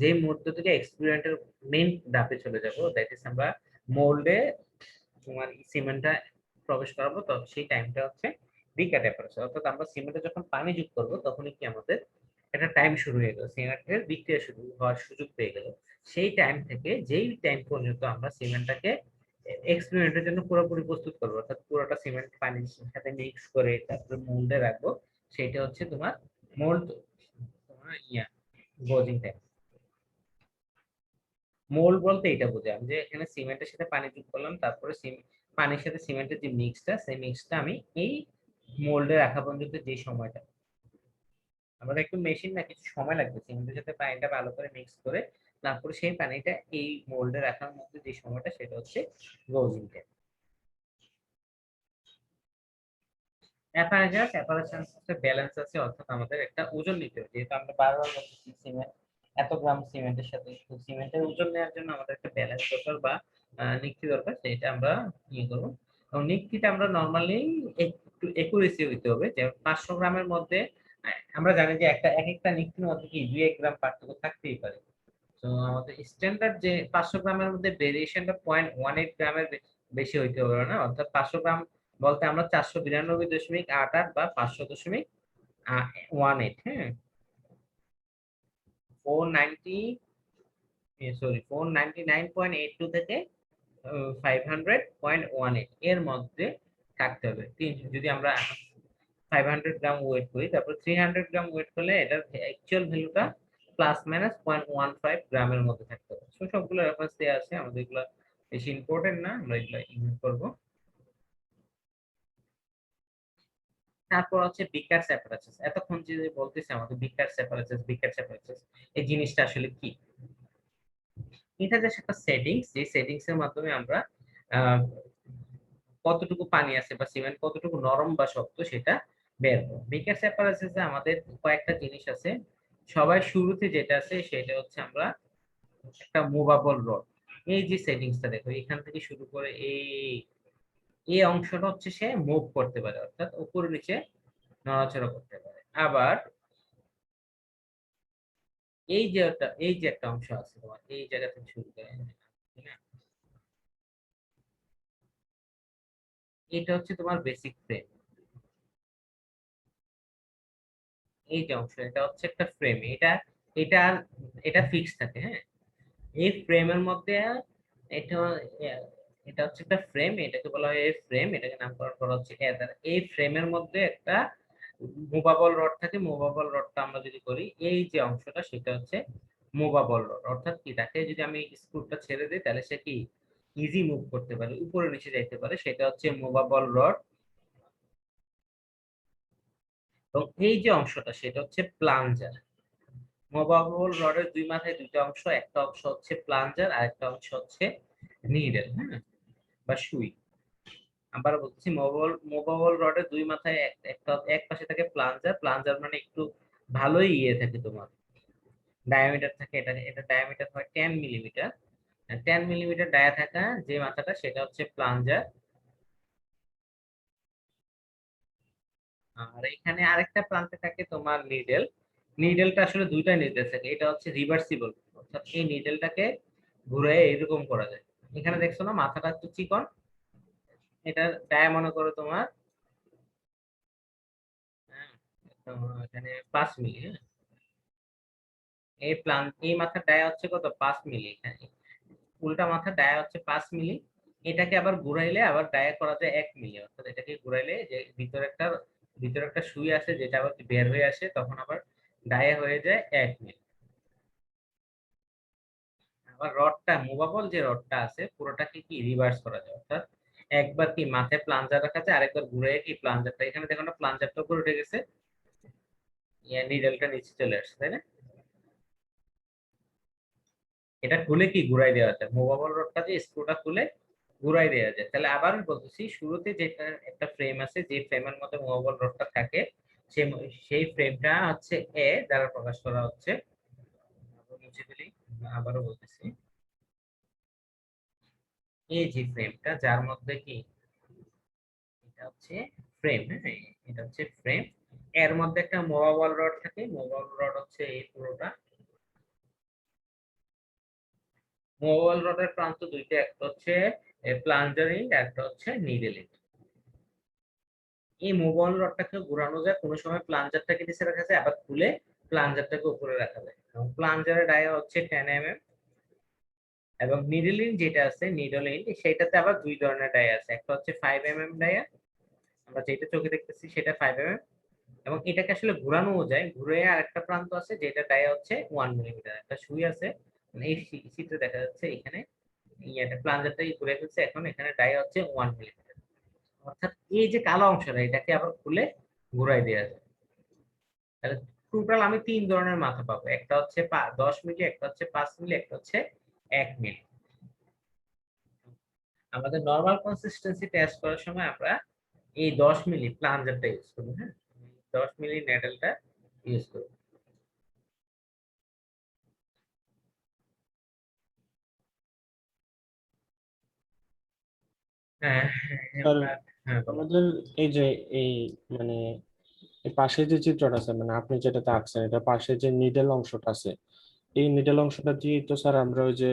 যে মুহূর্ত থেকে এক্সপেরিমেন্টের মেইন ধাপে চলে যাব, দ্যাট ইজ আমরা মোল্ডে তোমার সিমেন্টটা প্রবেশ করাবো, তো সেই টাইমটা হচ্ছে বিকা টেম্পারেচার। অর্থাৎ আমরা সিমেন্টে যখন পানি যোগ করব তখনই কি আমাদের একটা টাইম শুরু হয়ে গেল, সিমেন্টের বিক্রিয়া শুরু হওয়ার সুযোগ পেয়ে গেল। সেই টাইম থেকে যেই টাইম পর্যন্ত আমরা সিমেন্টটাকে এক্সপেরিমেন্টের জন্য পুরোপুরি প্রস্তুত করবো, অর্থাৎ পুরোটা সিমেন্ট পানির সাথে মিক্স করে তারপরে মোল্ডে রাখবো, সেটা হচ্ছে তোমার মোল্ড, তোমার গোজিং টাইম। মোল্ড বলতে এটা বোঝায় যে এখানে সিমেন্টের সাথে পানি যোগ করলাম, তারপরে পানির সাথে সিমেন্টের যে মিক্সটা, সেই মিক্সটা আমি এই মোল্ডে রাখা পর্যন্ত যে সময়টা, আমাদের একটু মেশিন না কিছু সময় লাগবে সিমেন্টের সাথে পানিটা ভালো করে মিক্স করে তারপরে সেই পানিটা এই মোল্ডে রাখার মধ্যে যে সময়টা, সেটা হচ্ছে গোজিং টাইম। অ্যাপারেশনস ব্যালেন্স আছে, অর্থাৎ আমাদের একটা ওজন নিতে হবে, যেহেতু আমরা বারবার বলতেছি সিমেন্ট এত গ্রাম সিমেন্টের সাথে, তো সিমেন্টের ওজন নেওয়ার জন্য আমাদের একটা ব্যালেন্স দরকার বা নিক্তি দরকার, সেটা আমরা ইয়ে করবো। এবং নিক্তিটা আমরা নর্মালি একটু একুরেসি হইতে হবে, যে 500 গ্রামের মধ্যে আমরা জানি যে একটা এক একটা নিক্তির মধ্যে কি 2-1 গ্রাম পার্থক্য থাকতেই পারে। তো আমাদের স্ট্যান্ডার্ড যে 500 গ্রামের মধ্যে ভেরিয়েশনটা 0.18 গ্রামের বেশি হইতে পারে না, অর্থাৎ 500 গ্রাম বলতে আমরা 492.88 বা 500.18, হ্যাঁ 499.82 থেকে 500.18 এর মধ্যে থাকতে হবে। যদি আমরা 500 গ্রাম ওয়েট করি, তারপর 300 গ্রাম ওয়েট করলে এটার অ্যাকচুয়াল ভ্যালুটা প্লাস মাইনাস 0.15 গ্রামের মধ্যে থাকতে হবে। সবগুলো রেফারেন্স দেওয়া আছে, আমাদের এগুলো বেশি ইম্পর্টেন্ট না, আমরা এগুলো ইউজ করব। তারপর হচ্ছে বিকার সেপারেটরস। এতক্ষণ যে বলতেছি আমাদের বিকার সেপারেটরস এই জিনিসটা আসলে কি, এটা জাস্ট একটা সেটিংস, যে সেটিংস এর মাধ্যমে আমরা আহ, কতটুকু পানি আছে বা সিমেন্ট কতটুকু নরম বা শক্ত সেটা বের করব। বিকার সেপারেটরসে আমাদের কয়েকটা জিনিস আছে। সবাই শুরুতে যেটা আছে সেটা হচ্ছে আমরা একটা মুভেবল রড, এই যে সেটিংসটা দেখো এখান থেকে শুরু করে এই অংশটা হচ্ছে সে মুভ করতে পারে, অর্থাৎ উপরে নিচে নড়াচড়া করতে পারে। আবার এই যে একটা অংশ আছে তোমার এই জায়গা থেকে শুরু করে, তাই না? এটা হচ্ছে তোমার বেসিক ফ্রেম। এই যে অংশ এটা হচ্ছে একটা ফ্রেম, এটা এটা ফিক্স থাকে, হ্যাঁ। এই ফ্রেমের মধ্যে এটা এটা হচ্ছে একটা ফ্রেম, এটাকে বলা হয় ফ্রেম, এটাকে নামকরণ করা হচ্ছে এদার। এই ফ্রেমের মধ্যে একটা মুভাবল রড থাকে, মুভাবল রডটা আমরা যদি করি এই যে অংশটা সেটা হচ্ছে মুভাবল রড, অর্থাৎ কি তাকে যদি আমি স্ক্রুটা ছেড়ে দিই তাহলে সে কি ইজি মুভ করতে পারে, উপরে নিচে যাইতে পারে, সেটা হচ্ছে মুভাবল রড। এবং এই যে অংশটা সেটা হচ্ছে প্লাঞ্জার। মুভাবল রডের দুই মাথায় দুইটা অংশ, একটা অংশ হচ্ছে প্লাঞ্জার আর একটা অংশ হচ্ছে নিডেল, হ্যাঁ, বা সুই। আবার বলছি মুভাবল রডের দুই মাথায় একটা এক পাশে থাকে প্লাঞ্জার, প্লাঞ্জার মানে একটু ভালোই ইয়ে থাকে তোমার ডায়ামিটার থাকে, এটা ডায়ামিটার হয় 10 মিলিমিটার। 10 মিলিমিটার ডায়া থাকা যে মাথাটা সেটা হচ্ছে প্লাঞ্জার। আর এখানে আরেকটা প্রান্তে থাকে তোমার নিডেল। নিডেলটা আসলে দুইটা নিডেল থাকে, এটা হচ্ছে রিভার্সিবল, অর্থাৎ এই নিডেলটাকে ঘুরে এরকম করা যায়। এখানে দেখছো না মাথাটা একটু চিকন, এটা ডায়া মনে করো তোমার হ্যাঁ, এখানে 5 মিলি, হ্যাঁ। এই মাথার ডায়া হচ্ছে কত 5 মিলি, এখানে উল্টা মাথার ডায়া হচ্ছে 5 মিলি। এটাকে আবার ঘুরাইলে আবার ডায়া করা যায় 1 মিলি, অর্থাৎ এটাকে ঘুরাইলে যে ভিতরে একটা সুই আছে যেটা আবার বের হয়ে আসে, তখন আবার ডায়া হয়ে যায় 1 মিলি। আবার রডটা মুভাবল যে রডটা আছে পুরোটাকে কি রিভার্স করা যায়, অর্থাৎ একবার কি মাথায় প্লাঞ্জার রাখা যায়, আরেকবার ঘুরে কি প্লাঞ্জারটা এখানে দেখো না, প্লাঞ্জারটা উপরে উঠে গেছে, নিডেলটা নিচে চলে আসছে, তাই না? এটা খুলে কি ঘুরাই দেওয়া যায়, মুভাবল রডটা যে স্ক্রুটা খুলে ঘুরাই দেওয়া যায়। তাহলে আবার আমি বলতেছি শুরুতে যেটা একটা ফ্রেম আছে, যে ফ্রেমের মধ্যে মুভাবল রডটা থাকে, সেই ফ্রেমটা হচ্ছে এ দ্বারা প্রকাশ করা হচ্ছে, মুছে ফেলি, আবারও বলতেছি। এই যে ফ্রেমটা, যার মধ্যে কি এটা হচ্ছে ফ্রেম, হ্যাঁ এটা হচ্ছে ফ্রেম, এর মধ্যে একটা মুভাবল রড থাকে। মুভাবল রড হচ্ছে এই পুরোটা। মুভাবল রডের প্রান্ত দুইটা, একটা হচ্ছে প্লাঞ্জার এন্ড, একটা হচ্ছে নিডল এন্ড। এই মুভাবল রডটাকে ঘোরানো যায়, কোনো সময় প্লাঞ্জারটাকে নিচে রাখা যায়, আবার খুলে প্লাঞ্জারটাকে উপরে রাখা যায়। এবং প্লাঞ্জারের ডায়া হচ্ছে 10 mm, এবং নিডল এন্ড যেটা আছে নিডল এন্ড, সেটাতে আবার দুই ধরনের ডায়া আছে। একটা হচ্ছে 5 mm ডায়া, আমরা যেটা চোখে দেখতেছি সেটা 5 mm, এবং এটাকে আসলে ঘোরানোও যায়। ঘুরে আর একটা প্রান্ত আছে যেটা ডায়া হচ্ছে 1 মিলিমিটার। একটা সুই আছে, মানে এই চিত্রে দেখা যাচ্ছে এখানে এটা প্লাঞ্জারটাই ঘুরে ফেলছে, এখন এখানে ডায়া হচ্ছে 1 মিলিমিটার। অর্থাৎ এই যে কালো অংশটা, এটাকে আবার খুলে ঘুরাই দেওয়া যায়। তাহলে টোটাল আমি তিন ধরনের মাথা পাবো, একটা হচ্ছে 10 মিলি, একটা হচ্ছে 5 মিলি, একটা হচ্ছে 1 মিলি। আমাদের নরমাল কনসিস্টেন্সি টেস্ট করার সময় আমরা এই 10 মিলি প্লাঞ্জারটা ইউজ করব, হ্যাঁ 10 মিলি নেডলটা ইউজ করব। হ্যাঁ স্যার হ্যাঁ বলো। আমাদের এই যে এই মানে এই পাশে যে চিত্রটা আছে, মানে আপনি যেটাতে আঁকছেন, এটা পাশে যে নিডল অংশটা আছে, এই নিডল অংশটা দিয়ে তো স্যার আমরা ওই যে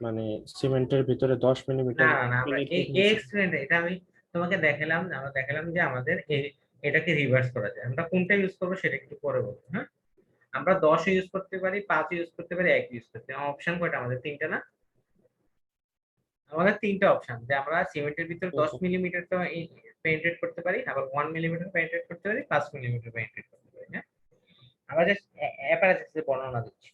মানে সিমেন্টের ভিতরে 10 না মিলিমিটার না না, আমরা এই পেনিট্রেট নিয়েছি। এক্সপেরিমেন্ট, এটা আমি তোমাকে দেখালাম, আমরা দেখালাম যে আমাদের এটাকে রিভার্স করা যায়। আমরা কোনটা ইউজ করবো সেটা একটু পরে বলবো, হ্যাঁ। আমরা 10 ইউজ করতে পারি, 5 ইউজ করতে পারি, 1 ইউজ করতে পারি। অপশন কয়টা আমাদের? তিনটা না? আমাদের তিনটা অপশন, যে আমরা সিমেন্টের ভিতরে 10 মিলিমিটার তো পেনিট্রেট করতে পারি, আবার 1 মিলিমিটার পেনিট্রেট করতে পারি, 5 মিলিমিটার পেনিট্রেট করতে পারি, হ্যাঁ। আমরা জাস্ট অ্যাপারেটাসের বর্ণনা দিচ্ছি।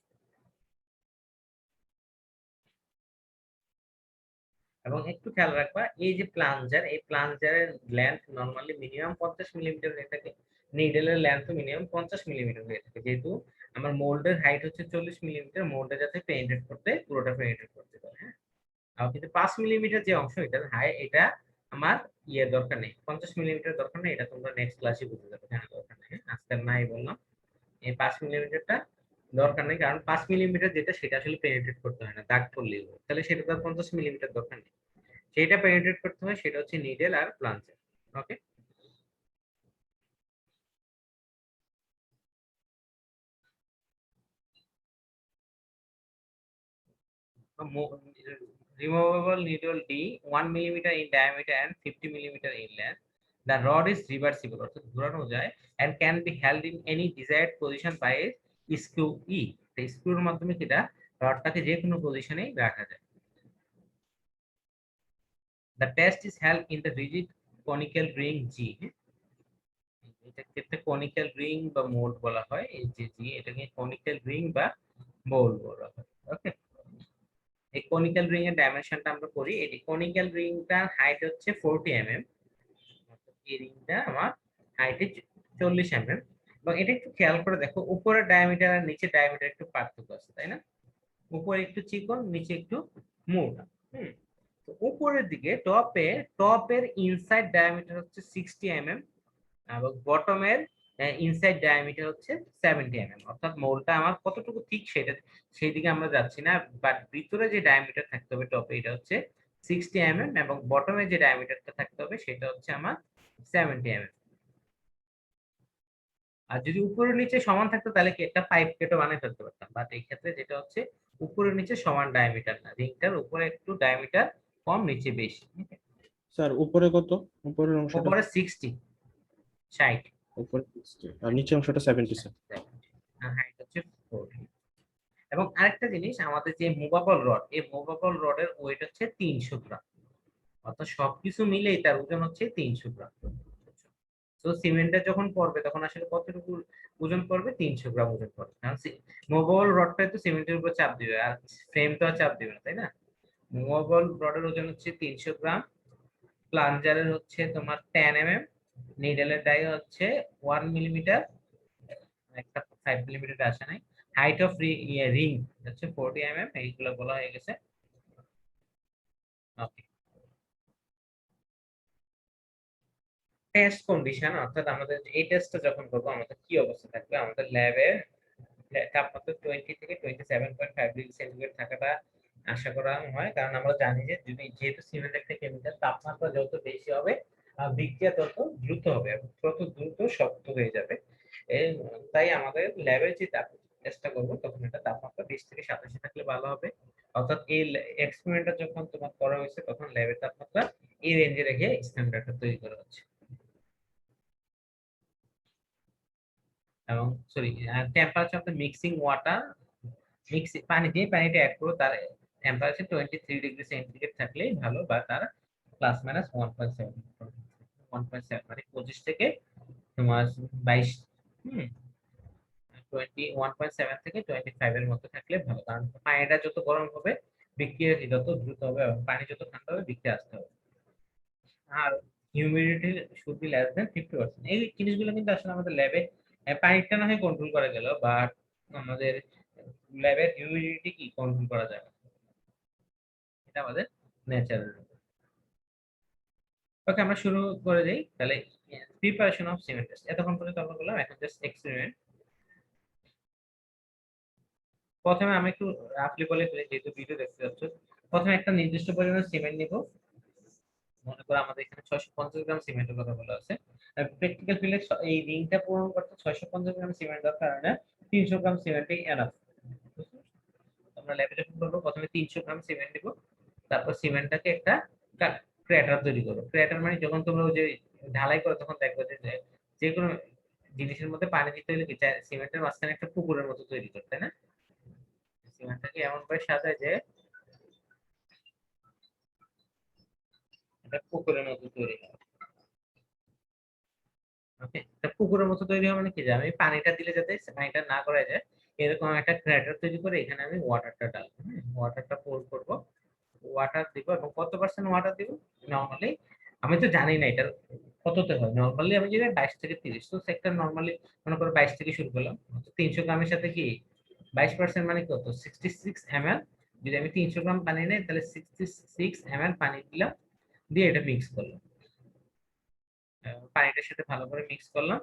এবং একটু খেয়াল রাখবা, এই যে প্লাঞ্জার, এই প্লাঞ্জারের লেন্থ নরমালি মিনিমাম 50 মিলিমিটার হয়ে থাকে, নিডলের লেন্থ মিনিমাম 50 মিলিমিটার হয়ে থাকে। যেহেতু আমার মোল্ডের হাইট হচ্ছে 40 মিলিমিটার, মোল্ডে যাতে পেনিট্রেট করতে পুরোটা পেনিট্রেট করতে পারে, হ্যাঁ। আর কিন্তু 5 মিলিমিটার যে অংশ, এটা হাই, এটা আমার ইয়ে দরকার নেই, 50 মিলিমিটার দরকার নেই। এটা তোমরা নেক্সট ক্লাসে বুঝে যাবে কেন দরকার নেই, হ্যাঁ? আজকে আর নাই বললাম। এই 5 মিলিমিটারটা দরকার নেই, কারণ 5 মিলিমিটার যেটা সেটা আসলে পেনিট্রেট করতে হয় না, দাগ পড়লেই হবে। তাহলে সেটা তো 50 মিলিমিটার দরকার নেই। যেটা পেনিট্রেট করতে হয় সেটা হচ্ছে needle R plunger. Okay. Removable needle D, 1 millimeter in diameter and 50 millimeter in length. The rod is reversible, অর্থাৎ ঘোরানো যায়, and can be held in any desired position by a screw E. এই স্ক্রুর মাধ্যমে যেটা রডটাকে যে কোনো পজিশনে রাখা যায়। The test is held in the rigid conical ring G. এটা ক্ষেত্রে কনিক্যাল রিং বা মোল্ড বলা হয়। এই যে জি, এটাকে কনিক্যাল রিং বা মোল্ড বলা হয়। ওকে। এই কনিক্যাল রিং এর ডাইমেনশনটা আমরা করি। এই কনিক্যাল রিংটার হাইট হচ্ছে 40 mm, অর্থাৎ এই রিংটা আমার হাইটে 40 mm। এবং এটা একটু খেয়াল করে দেখো, উপরের ডায়ামিটার আর নিচের ডায়ামিটার একটু পার্থক্য আছে, তাই না? উপরে একটু চিকন, নিচে একটু মোটা। হুম। তো উপরের দিকে টপের ইনসাইড ডায়ামিটার হচ্ছে 60 mm, এবং বটমের ইনসাইড ডায়ামিটার হচ্ছে 70 mm। অর্থাৎ মোলটা আমার কতটুকু ঠিক সেটা সেই দিকে আমরা যাচ্ছি না, বাট ভিতরে যে ডায়ামিটার থাকতে হবে টপে, এটা হচ্ছে 60 mm, এবং বটমে যে ডায়ামিটারটা থাকতে হবে সেটা হচ্ছে আমার 70 mm। আর যদি উপরে নিচে সমান থাকতো তাহলে কি একটা পাইপ কেটে বানিয়ে ফেলতে পারতাম, বাট এই ক্ষেত্রে যেটা হচ্ছে উপরে নিচে সমান ডায়ামিটার না, রিংটার উপরে একটু ডায়ামিটার কম, নিচে বেশি। স্যার উপরে কত? উপরের অংশটা উপরে 60, 60, উপরে 60 আর নিচের অংশটা 70 স্যার। আর হাইট হচ্ছে 40। এবং আরেকটা জিনিস, আমাদের যে মুভাবল রড, এই মুভাবল রডের ওয়েট হচ্ছে 300 গ্রাম। অর্থাৎ সবকিছু মিলেই তার ওজন হচ্ছে 300 গ্রাম। তো সিমেন্টটা যখন পড়বে তখন আসলে কতটুকু ওজন পড়বে? 300 গ্রাম ওজন পড়বে, কারণ মুভাবল রডটা তো সিমেন্টের উপর চাপ দিবে, আর ফ্রেম তো আর চাপ দিবে না, তাই না? মুভাবল রডের ওজন হচ্ছে 300 গ্রাম, প্লাঞ্জারের হচ্ছে তোমার 10 mm, নিডলের ডাই হচ্ছে 1 মিলিমিটার, একটা 5 মিলিমিটার আসে নাই, হাইট অফ রিং হচ্ছে 40 mm, এইগুলো বলা হয়ে গেছে। ওকে। টেস্ট কন্ডিশন, অর্থাৎ আমাদের এই টেস্টটা যখন করবো আমাদের কি অবস্থা থাকবে? আমাদের ল্যাবে তাপমাত্রা 20 থেকে 27.5 ডিগ্রি সেন্টিগ্রেড থাকাটা আশা করা হয়, কারণ আমরা জানি যে যেহেতু সিমেন্ট একটা কেমিক্যাল, তাপমাত্রা যত বেশি হবে বিক্রিয়া তত দ্রুত হবে এবং তত দ্রুত শক্ত হয়ে যাবে। তাই আমাদের ল্যাবে যে চেষ্টা করবো তখন এটা তাপমাত্রা 20 থেকে 27 থাকলে ভালো হবে। অর্থাৎ এই এক্সপেরিমেন্টটা যখন তোমার করা হয়েছে তখন ল্যাবের তাপমাত্রা এই রেঞ্জে রেখে স্ট্যান্ডার্ডটা তৈরি করা হচ্ছে। এবং sorry, temperature of the mixing water, পানি দিয়ে পানিটা অ্যাড করো, তার টেম্পারেচার 23 ডিগ্রি সেন্টিগ্রেড থাকলেই ভালো, বা তার প্লাস মাইনাস 1.7 মানে 25 থেকে তোমার 22, হুম 21.7 থেকে 25 এর মধ্যে থাকলে ভালো, কারণ পানিটা যত গরম হবে বিক্রিয়া যত দ্রুত হবে এবং পানি যত ঠান্ডা হবে বিক্রিয়া আসতে হবে। আর humidity should be less than 50%। এই জিনিসগুলো কিন্তু আসলে আমাদের ল্যাবে পানিটা না হয় কন্ট্রোল করা গেল, বাট আমাদের ল্যাবের হিউমিডিটি কি কন্ট্রোল করা যাবে না। এটা আমাদের ন্যাচারাল। ওকে, আমরা শুরু করে দেই তাহলে। প্রিপারেশন অফ সিমেন্ট টেস্ট এতক্ষণ পর্যন্ত আমরা বললাম, এখন জাস্ট এক্সপেরিমেন্ট। প্রথমে আমি একটু রাফলি বলে ফেলি, যেহেতু ভিডিও দেখতে যাচ্ছ। প্রথমে একটা নির্দিষ্ট পরিমাণ সিমেন্ট নিব। মনে করো আমাদের এখানে 650 গ্রাম সিমেন্টের কথা বলা আছে। প্র্যাকটিক্যাল ফিল্ডে এই রিংটা পূরণ করতে 650 গ্রাম সিমেন্ট দরকার না, 300 গ্রাম সিমেন্টই এনাফ। আমরা ল্যাবে যখন করবো প্রথমে 300 গ্রাম সিমেন্ট দিব, তারপর সিমেন্টটাকে একটা ক্র্যাটার তৈরি করো। ক্র্যাটার মানে যখন তোমরা ওই যে ঢালাই করো তখন দেখবে যে যে কোনো জিনিসের মধ্যে পানি দিতে হলে কি সিমেন্টের মাঝখানে একটা পুকুরের মতো তৈরি করতে, না? সিমেন্টটাকে এমন ভাবে সাজায় যে এটা পুকুরের মতো তৈরি হয়। ওকে, এটা পুকুরের মতো তৈরি হয় মানে কি, যে আমি পানিটা দিলে যাতে পানিটা না গড়ায় যায়, এরকম একটা ক্র্যাটার তৈরি করে এখানে আমি ওয়াটারটা ডালবো। ওয়াটারটা পোর করব, ওয়াটার দিব, এবং কত পার্সেন্ট ওয়াটার দিব নরমালি আমি তো জানি না এটা কততে হয়। নরমালি আমি যদি 22 থেকে 30, তো সেক্টর নরমালি মনে করো 22 থেকে শুরু করলাম। 300 গ্রামের সাথে কি 22% মানে কত, 66 ml। যদি আমি 300 গ্রাম পানি নেই তাহলে 66 ml পানি দিলাম, দিয়ে এটা মিক্স করলাম। পানিটার সাথে ভালো করে মিক্স করলাম।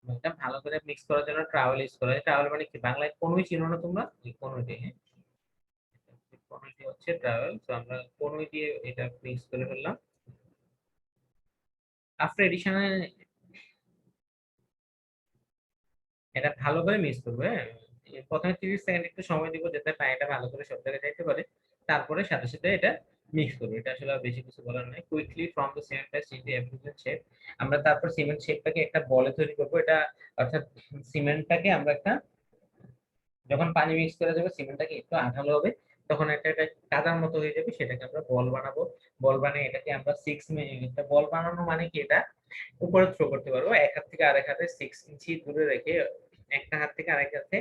এটা ভালো করে মিক্স করার জন্য ট্রাওয়েল ইউজ করা হয়। ট্রাওয়েল মানে কি, বাংলায় কনুই চিনো না তোমরা? এই কনুইটি, হ্যাঁ, কনুইটি হচ্ছে ট্রাওয়েল। তো আমরা কনুই দিয়ে এটা মিক্স করে ফেললাম। আফটার এডিশনে এটা ভালো করে মিক্স করবে, হ্যাঁ। প্রথমে 30 সেকেন্ড একটু সময় দিব যাতে পানিটা ভালো করে সব জায়গায় যাইতে পারে, তারপরে সাথে সাথে এটা মিক্স করবে। এটা আসলে আর বেশি কিছু বলার নাই। Quickly from the cement paste into application shape, আমরা তারপর সিমেন্ট শেপটাকে একটা বলে তৈরি করব। এটা অর্থাৎ সিমেন্টটাকে আমরা একটা, যখন পানি মিক্স করে দেবো সিমেন্টটাকে একটু আঠালো হবে, তখন একটা কাদার মতো হয়ে যাবে, সেটাকে আমরা বল বানাবো। বল বানিয়ে এটাকে আমরা 6 বল বানানো মানে কি, এটা উপরে থ্রো করতে পারবো এক হাত থেকে আরেক হাতে 6 ইঞ্চি দূরে রেখে। একটা হাত থেকে আরেক হাতে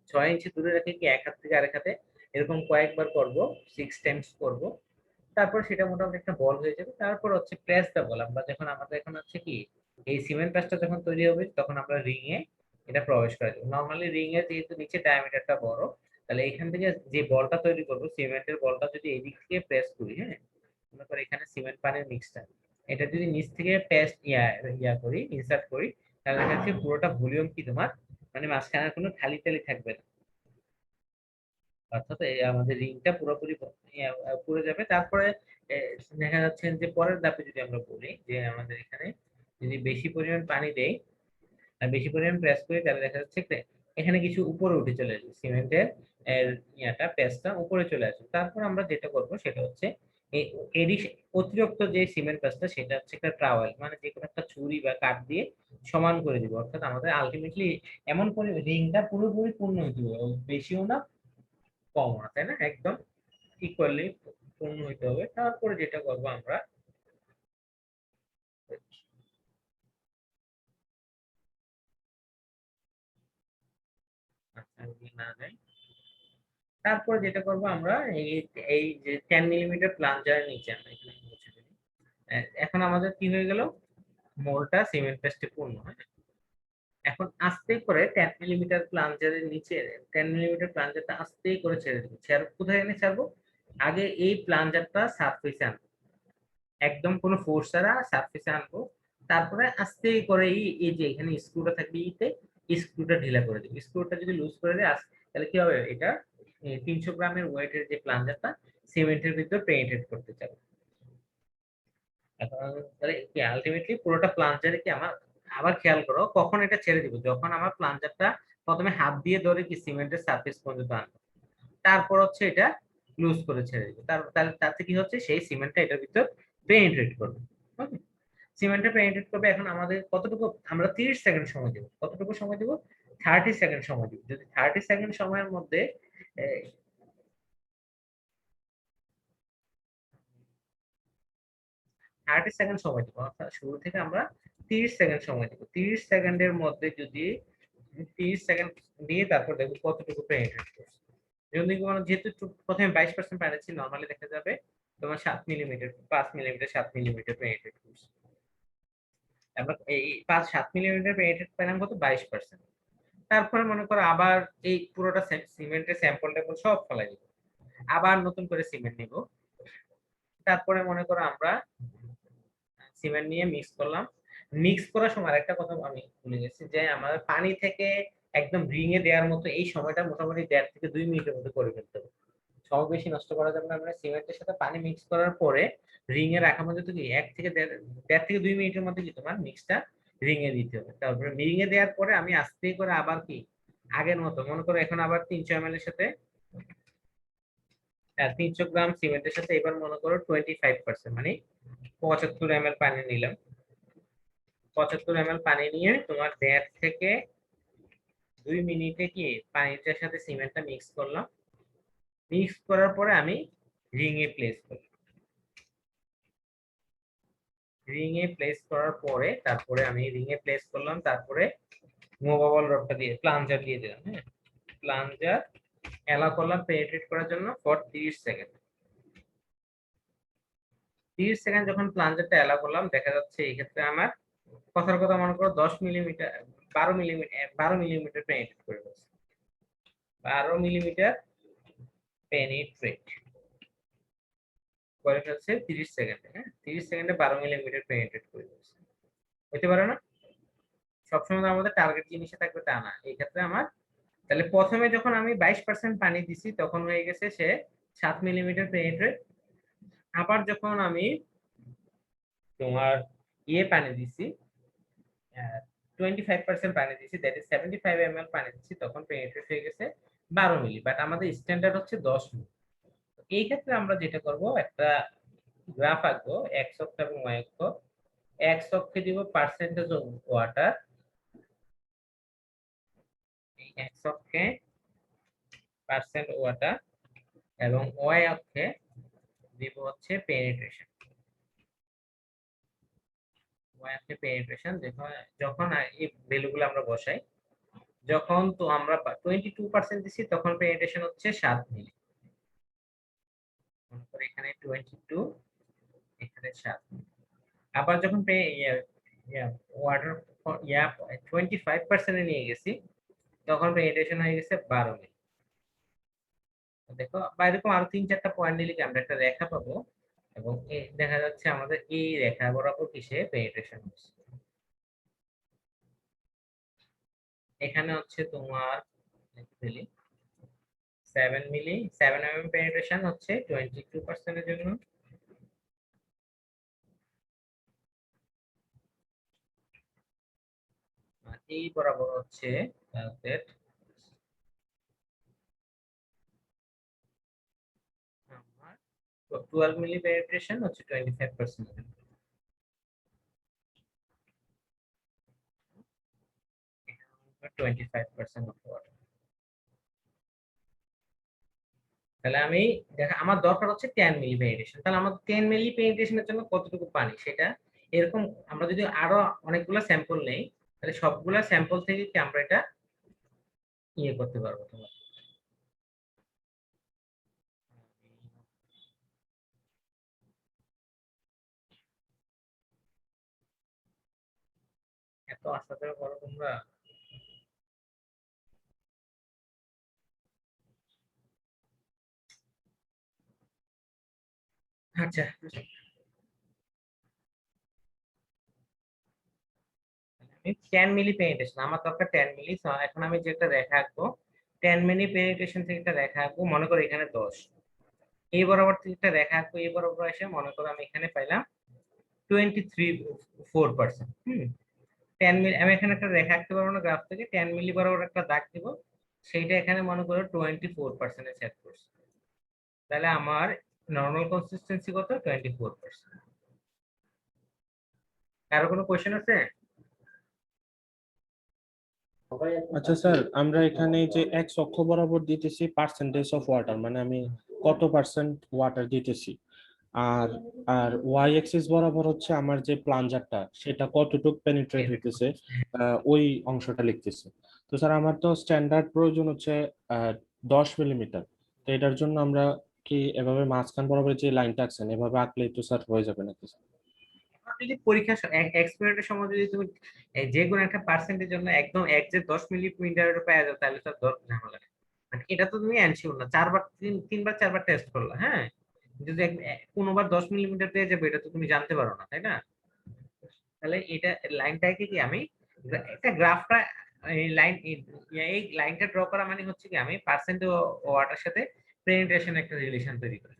6 ইঞ্চি দূরে রেখে কি এক হাত থেকে আরেক হাতে এরকম কয়েকবার করব, 6 টাইমস করব। তারপর সেটা মোটামুটি একটা বল হয়ে যাবে। তারপর হচ্ছে প্রেস দা বল, আমরা যখন আমাদের এখন হচ্ছে কি এই সিমেন্ট প্রেসটা যখন তৈরি হবে তখন আমরা রিং এ এটা প্রবেশ করা যাবে। নরমালি রিং এর যেহেতু নিচে ডায়ামিটারটা বড়, তাহলে এখান থেকে যে বলটা তৈরি করবো সিমেন্টের বলটা যদি এদিক থেকে প্রেস করি, হ্যাঁ, মনে করো এখানে সিমেন্ট পানির মিক্সটা, এটা যদি নিচ থেকে পেস্ট ইয়া করি, ইনসার্ট করি, তাহলে দেখা যাচ্ছে পুরোটা ভলিউম কি তোমার মানে মাঝখানে কোনো খালি টালি থাকবে না। অর্থাৎ এই আমাদের রিংটা পুরোপুরি পুরো যাবে। তারপরে এ, দেখা যাচ্ছে যে পরের ধাপে যদি আমরা বলি যে আমাদের এখানে যদি বেশি পরিমাণ পানি দেই আর বেশি পরিমাণ প্রেস করি, তাহলে দেখা যাচ্ছে এখানে কিছু উপরে উঠে চলে আসবে, সিমেন্টের ইয়াটা পেস্টটা উপরে চলে আসবে। তারপর আমরা যেটা করব সেটা হচ্ছে এই অতিরিক্ত যে সিমেন্ট পেস্টটা সেটা হচ্ছে একটা ট্রাওয়েল মানে যে কোনো একটা ছুরি বা কাঠ দিয়ে সমান করে দিব। অর্থাৎ আমাদের আলটিমেটলি এমন করে রিংটা পুরোপুরি পূর্ণ হতে হবে, বেশিও না কমও না, তাই না? একদম ইকুয়ালি পূর্ণ হইতে হবে। তারপরে যেটা করবো আমরা, আচ্ছা যদি না যাই, তারপরে যেটা করবো আমরা এই এই যে 10 মিলিমিটার প্লাঞ্জারের নিচে আমরা এখানে মুছে দিই। এখন আমাদের কি হয়ে গেল, মোলটা সিমেন্ট পেস্টে পূর্ণ হয়। এখন আস্তে করে 10 মিলিমিটার প্লাঞ্জারের নিচে 10 মিলিমিটার প্লাঞ্জারটা আস্তে করে ছেড়ে দেবো। ছেড়ে কোথায় এনে ছাড়বো, আগে এই প্লাঞ্জারটা সারফেসে আনবো। একদম কোনো ফোর্স ছাড়া সারফেসে আনবো, তারপরে আস্তে করে এই যে এখানে স্ক্রুটা থাকবে ইতে, স্ক্রুটা ঢিলা করে দিই। স্ক্রুটা যদি লুজ করে দেয় তাহলে কি হবে, এটা 300 গ্রামের ওয়েটের যে প্লাঞ্জারটা সিমেন্টের ভিতর পেনিট্রেট করতে চাবে। এখন তাহলে কি আলটিমেটলি পুরোটা প্লাঞ্জারে কি আমার, আবার খেয়াল করো কখন এটা ছেড়ে দিব, যখন আমার প্লাঞ্জারটা প্রথমে হাত দিয়ে ধরে কি সিমেন্টের সারফেস পর্যন্ত আনবো, তারপর হচ্ছে এটা লুজ করে ছেড়ে দিব, তাহলে তাতে কি হচ্ছে সেই সিমেন্টটা এটার ভিতর পেনিট্রেট করবে। ওকে, সিমেন্টে পেনিট্রেট করবে। এখন আমাদের কতটুকু, আমরা 30 সেকেন্ড সময় দেব। কতটুকু সময় দেব? 30 সেকেন্ড সময় দিব। যদি 30 সেকেন্ড সময়ের মধ্যে 30 সেকেন্ড সময় দিব, অর্থাৎ শুরু থেকে আমরা 30 সেকেন্ড সময় দিব। 30 সেকেন্ডের মধ্যে যদি 30 সেকেন্ড দিয়ে তারপর দেখব কতটুকু পেনিট্রেট করছে। যদি কোনো, যেহেতু প্রথমে 22% পাইছি, নরমালি দেখা যাবে তোমার 7 মিলিমিটার, 5 মিলিমিটার, 7 মিলিমিটার পেনিট্রেট করছে। আমরা এই 5-7 মিলিমিটার পেনিট্রেট পেলাম কত, 22%। তারপরে মনে করো আবার এই পুরোটা সিমেন্টের স্যাম্পল ট্যাম্পল সব ফেলাই দিব, আবার নতুন করে সিমেন্ট নিব। তারপরে মনে করো আমরা সিমেন্ট নিয়ে মিক্স করলাম। মিক্স করার সময় একটা কথা আমি ভুলে গেছি, যে আমাদের পানি থেকে একদম রিং এ দেওয়ার মতো এই সময়টা মোটামুটি 1.5 থেকে 2 মিনিটের মধ্যে করে ফেলতে হবে। সময় বেশি নষ্ট করা যাবে না। আমরা সিমেন্টের সাথে পানি মিক্স করার পরে রিং এ রাখার মধ্যে কি 1 থেকে 1.5 থেকে 2 মিনিটের মধ্যে কি তোমার মিক্সটা রিং এ দিতে হবে। তারপরে রিং এ দেওয়ার পরে আমি আস্তে করে আবার কি আগের মতো মনে করো এখন আবার 300 ml এর সাথে 300 গ্রাম সিমেন্টের সাথে এবার মনে করো 25% মানে 75 ml পানি নিলাম। 75 ml পানি নিয়ে তোমার 1.5 থেকে 2 মিনিটে কি পানিটার সাথে সিমেন্টটা মিক্স করলাম। মিক্স করার পরে আমি রিং এ প্লেস করলাম। রিং এ প্লেস করার পরে তারপরে আমি রিং এ প্লেস করলাম, তারপরে মুভেবল রডটা দিয়ে প্লাঞ্জার দিয়ে দিলাম। হ্যাঁ, প্লাঞ্জার অ্যালাউ করলাম পেনিট্রেট করার জন্য ফর 30 সেকেন্ড। 30 সেকেন্ড যখন প্লাঞ্জারটা অ্যালাউ করলাম, দেখা যাচ্ছে এই ক্ষেত্রে আমার কথার কথা মনে করো 10 মিলিমিটার, 12 মিলিমিটার, 12 মিলিমিটার পেনিট্রেট করে ফেলছে। 12 মিলিমিটার পেনিট্রেট করে ফেলছে 30 সেকেন্ডে। হ্যাঁ, 30 সেকেন্ডে 12 মিলিমিটার পেনিট্রেট করে ফেলছে। হতে পারে না? সবসময় আমাদের টার্গেট জিনিসে থাকবে তা না। এই ক্ষেত্রে আমার তাহলে প্রথমে যখন আমি 22% পানি দিছি তখন হয়ে গেছে সে 7 মিলিমিটার পেনিট্রেট। আবার যখন আমি তোমার পানি দিছি, 25% পানি দিছি, দ্যাট ইজ 75 ml পানি দিছি, তখন পেনিট্রেট হয়ে গেছে 12 মিলি। বাট আমাদের স্ট্যান্ডার্ড হচ্ছে 10 মিলি। এই ক্ষেত্রে আমরা যেটা করব, একটা গ্রাফ আঁকবো এক্স অক্ষ এবং ওয়াই অক্ষ। এক্স অক্ষে দিব পার্সেন্টেজ অফ ওয়াটার, এই এক্স অক্ষে পার্সেন্ট ওয়াটার, এবং ওয়াই অক্ষে দিব হচ্ছে পেনিট্রেশন। ওয়াই অক্ষে পেনিট্রেশন যখন যখন এই ভ্যালুগুলো আমরা বসাই, যখন তো আমরা 22% দিছি তখন পেনিট্রেশন হচ্ছে 7 মিলি। মনে করি এখানে 22, এখানে 7। আবার যখন ওয়াটার 25% এ নিয়ে গেছি তখন পেনিট্রেশন হয়ে গেছে 12 মিলি। দেখো বা এরকম আরো 3-4টা পয়েন্ট নিলে কি আমরা একটা রেখা পাবো, এবং দেখা যাচ্ছে আমাদের এই রেখা বরাবর কিসে পেনিট্রেশন হচ্ছে। এখানে হচ্ছে তোমার 7 মিলি, 7 mm পেনিট্রেশন হচ্ছে 22% এর জন্য। আর এই বরাবর হচ্ছে আমাদের 12 মিলি পেনিট্রেশন হচ্ছে 25%। 25% অফ ওয়াটার। তাহলে আমি দেখা আমার দরকার হচ্ছে 10 মিলি পেনিট্রেশন। তাহলে আমার 10 মিলি পেনিট্রেশনের জন্য কতটুকু পানি সেটা এরকম, আমরা যদি আরো অনেকগুলো স্যাম্পল নেই তাহলে সবগুলা স্যাম্পল থেকে কি আমরা এটা করতে পারবো। তোমার এত আশা করে করো তোমরা। আচ্ছা, 10 মিলি পেনিট্রেশন আমার দরকার 10 মিলি। এখন আমি যে একটা রেখা আঁকবো 10 মিলি পেনিট্রেশন থেকে একটা রেখা আঁকবো, মনে করো এখানে 10। এই বরাবর থেকে একটা রেখা আঁকবো, এই বরাবর এসে মনে করো আমি এখানে পাইলাম 23.4%। 10 মিলি আমি এখানে একটা রেখা আঁকতে পারবো না, গ্রাফ থেকে 10 মিলি বরাবর একটা দাগ দিব, সেইটা এখানে মনে করো 24% এ সেট করছি। তাহলে আমার নরমাল কনসিস্টেন্সি কত? 24%। কারো কোনো কোশ্চেন আছে? আচ্ছা স্যার, আমরা এখানে যে এক্স অক্ষ বরাবর দিতেছি পার্সেন্টেজ অফ ওয়াটার, মানে আমি কত পার্সেন্ট ওয়াটার দিতেছি, আর আর ওয়াই এক্সিস বরাবর হচ্ছে আমার যে প্লাঞ্জারটা সেটা কতটুকু পেনিট্রেট হইতেছে, ওই অংশটা লিখতেছি। তো স্যার আমার তো স্ট্যান্ডার্ড প্রয়োজন হচ্ছে 10 মিলিমিটার। তো এটার জন্য আমরা কি এভাবে মাঝখান বরাবর যে লাইনটা আঁকছেন এভাবে আঁকলেই তো স্যার হয়ে যাবে নাকি স্যার? যদি পরীক্ষা এক্সপেরিমেন্টের সময় যদি তুমি যে কোনো একটা পার্সেন্টের জন্য একদম একজ্যাক্ট 10 মিলিমিটার পেয়ে যাও, তাহলে তার ঝামেলা নেই। মানে এটা তো তুমি এনশিওর না, তিনবার চারবার টেস্ট করলা, হ্যাঁ, যদি কোনোবার 10 মিলিমিটার পেয়ে যাবে এটা তো তুমি জানতে পারো না, তাই না? তাহলে এটা লাইনটাকে কি আমি একটা গ্রাফটা, এই লাইন এই লাইনটা ড্র করা মানে হচ্ছে কি আমি পার্সেন্ট ওয়াটার সাথে পেনিট্রেশন একটা রিলেশন তৈরি করি।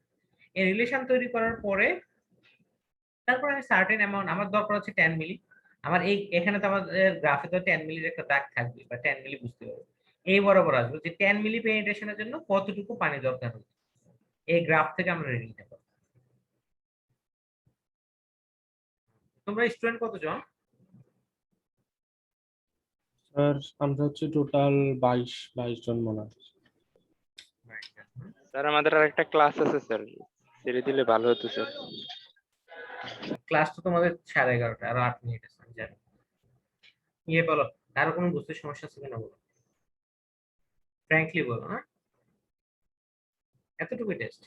এই রিলেশন তৈরি করার পরে তারপর আমি সার্টেন অ্যামাউন্ট আমার দরকার হচ্ছে 10 মিলি। আমার এই এখানে তো আমাদের গ্রাফে তো 10 মিলির একটা দাগ থাকবে বা 10 মিলি বুঝতে পারবো। এই বরাবর আসবে যে 10 মিলি পেনিট্রেশনের জন্য কতটুকু পানি দরকার হচ্ছে, এই গ্রাফ থেকে আমরা রেডি নিতে পারবো। তোমরা স্টুডেন্ট কতজন? স্যার আমরা হচ্ছে টোটাল 22 জন মনে হয়। স্যার আমাদের আর একটা ক্লাস আছে স্যার, ছেড়ে দিলে ভালো হতো স্যার। ক্লাস তো তোমাদের 11:30, আরো 8 মিনিট আছে, আমি জানি। ইয়ে বলো, কারো কোনো বুঝতে সমস্যা আছে কিনা বলো, ফ্র্যাঙ্কলি বলো। হ্যাঁ, এতটুকুই টেস্ট,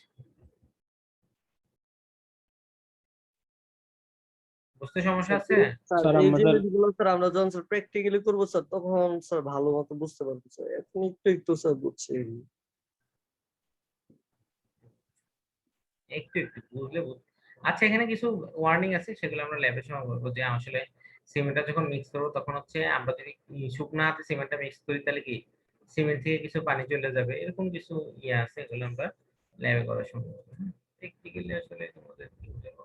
বুঝতে সমস্যা আছে? স্যার স্যার এই আমাদের জিনিসগুলো স্যার আমরা যখন স্যার প্র্যাকটিক্যালি করবো স্যার তখন স্যার ভালো মতো বুঝতে পারবো স্যার, এখন একটু একটু স্যার বুঝছি। একটু একটু বুঝলে আচ্ছা, এখানে কিছু ওয়ার্নিং আছে, সেগুলো আমরা ল্যাবের সময় বলবো। যে আসলে সিমেন্টটা যখন মিক্স করবো তখন হচ্ছে আমরা যদি শুকনো হাতে সিমেন্টটা মিক্স করি তাহলে কি সিমেন্ট থেকে কিছু পানি চলে যাবে, এরকম কিছু ইয়ে আছে, এগুলো আমরা ল্যাবে করার সময় বলবো। প্র্যাকটিক্যালি আসলে তোমাদের কি বলবো,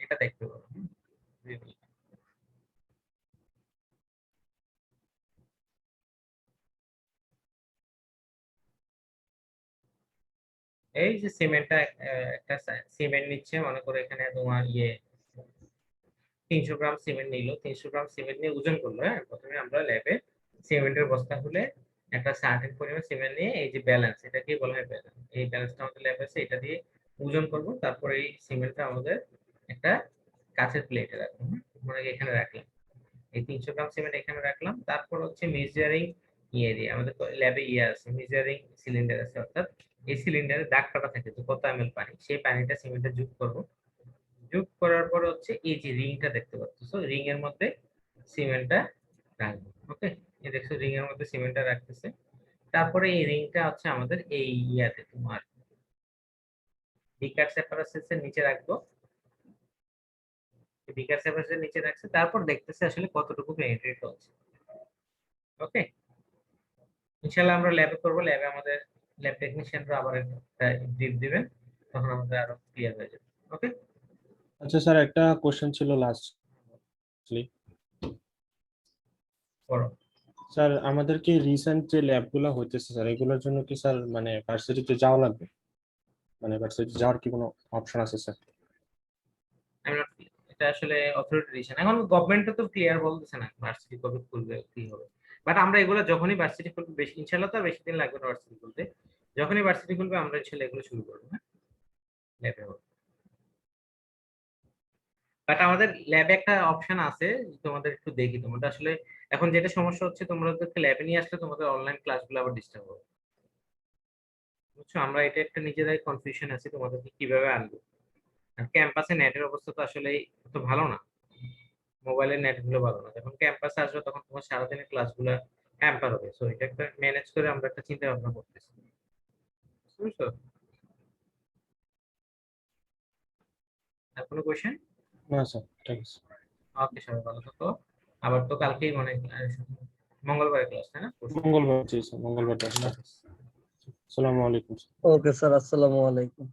এটা দেখতে পারো। এই যে সিমেন্টটা, একটা সিমেন্ট নিচ্ছে, মনে করো এখানে তোমার 300 গ্রাম সিমেন্ট নিল, 300 গ্রাম সিমেন্ট নিয়ে ওজন করলো। হ্যাঁ, প্রথমে আমরা ল্যাবে সিমেন্টের বস্তা খুলে একটা সার্টেন পরিমাণ সিমেন্ট নিয়ে, এই যে ব্যালেন্স, এটাকে বলা হয় ব্যালেন্স, এই ব্যালেন্সটা আমাদের ল্যাবে আছে, এটা দিয়ে ওজন করব। তারপরে এই সিমেন্টটা আমাদের একটা কাঁচের প্লেটে রাখবো, মানে এখানে রাখলাম, এই 300 গ্রাম সিমেন্ট এখানে রাখলাম। তারপর হচ্ছে মেজারিং দিয়ে আমাদের ল্যাবে আছে, মেজারিং সিলিন্ডার আছে, অর্থাৎ এই সিলিন্ডারে দাগ কাটা থাকে যে কত এমএল পানি, সেই পানিটা সিমেন্টে যোগ করব। যোগ করার পর হচ্ছে এই যে রিংটা দেখতে পাচ্ছ, রিং এর মধ্যে সিমেন্টটা রাখবো। ওকে, এই দেখছো রিং এর মধ্যে সিমেন্টটা রাখতেছে। তারপরে এই রিংটা হচ্ছে আমাদের এই তোমার বিকার সেপারেটরসের নিচে রাখবো, বিকার সেপারেটরসের নিচে রাখছে। তারপর দেখতেছে আসলে কতটুকু পেনিট্রেট হচ্ছে। ওকে, ইনশাআল্লাহ আমরা ল্যাবে করব, ল্যাবে আমাদের ল্যাব টেকনিশিয়ানরা আবার একটা ডিপ দিবেন, তখন আমাদের আরো ক্লিয়ার হয়ে যাবে। ওকে, আচ্ছা স্যার, একটা কোশ্চেন ছিল লাস্টলি। করো। স্যার আমাদের কি রিসেন্ট যে ল্যাবগুলো হইতেছে স্যার, এগুলোর জন্য কি স্যার মানে ভার্সিটিতে যাওয়া লাগবে, মানে ভার্সিটি যাওয়ার কি কোনো অপশন আছে স্যার? আমি not clear। এটা আসলে অথরিটি ডিসিশন, এখন গভর্নমেন্ট তো ক্লিয়ার বলতেছে না ভার্সিটি কবে খুলবে কি হবে। বাট আমরা এগুলো যখনই ভার্সিটি খুলবে, বেশি ইনশাআল্লাহ তো আর বেশি দিন লাগবে না ভার্সিটি খুলতে, যখনই ভার্সিটি খুলবে আমরা ইনশাআল্লাহ এগুলো শুরু করবো। হ্যাঁ, ল্যাবে হবে। বাট আমাদের ল্যাবে একটা অপশন আছে, তোমাদের একটু দেখি, তোমাদের আসলে এখন যেটা সমস্যা হচ্ছে, তোমাদেরকে ল্যাবে নিয়ে আসলে তোমাদের অনলাইন ক্লাসগুলো আবার ডিস্টার্ব হবে, বুঝছো? আমরা এটা একটা নিজেরাই কনফিউশন আছে তোমাদেরকে কিভাবে আনবো। আর ক্যাম্পাসে নেটের অবস্থা তো আসলে তো ভালো না, মোবাইলের নেট গুলো ভালো না। যখন ক্যাম্পাসে আসবে তখন তোমার সারাদিনের ক্লাসগুলো হ্যাম্পার হবে। সো এটা একটা ম্যানেজ করে আমরা একটা চিন্তা ভাবনা করতেছি, বুঝছো? আর কোনো কোয়েশ্চেন? না স্যার ঠিক আছে। ওকে, সবাই ভালো থাকো। আবার তো কালকেই মনে হয় মঙ্গলবার ক্লাস, তাই না? মঙ্গলবার, জি স্যার মঙ্গলবার আল্লাহ 10টা। হাফেজ। আসসালামু আলাইকুম। ওকে স্যার, আসসালামু আলাইকুম।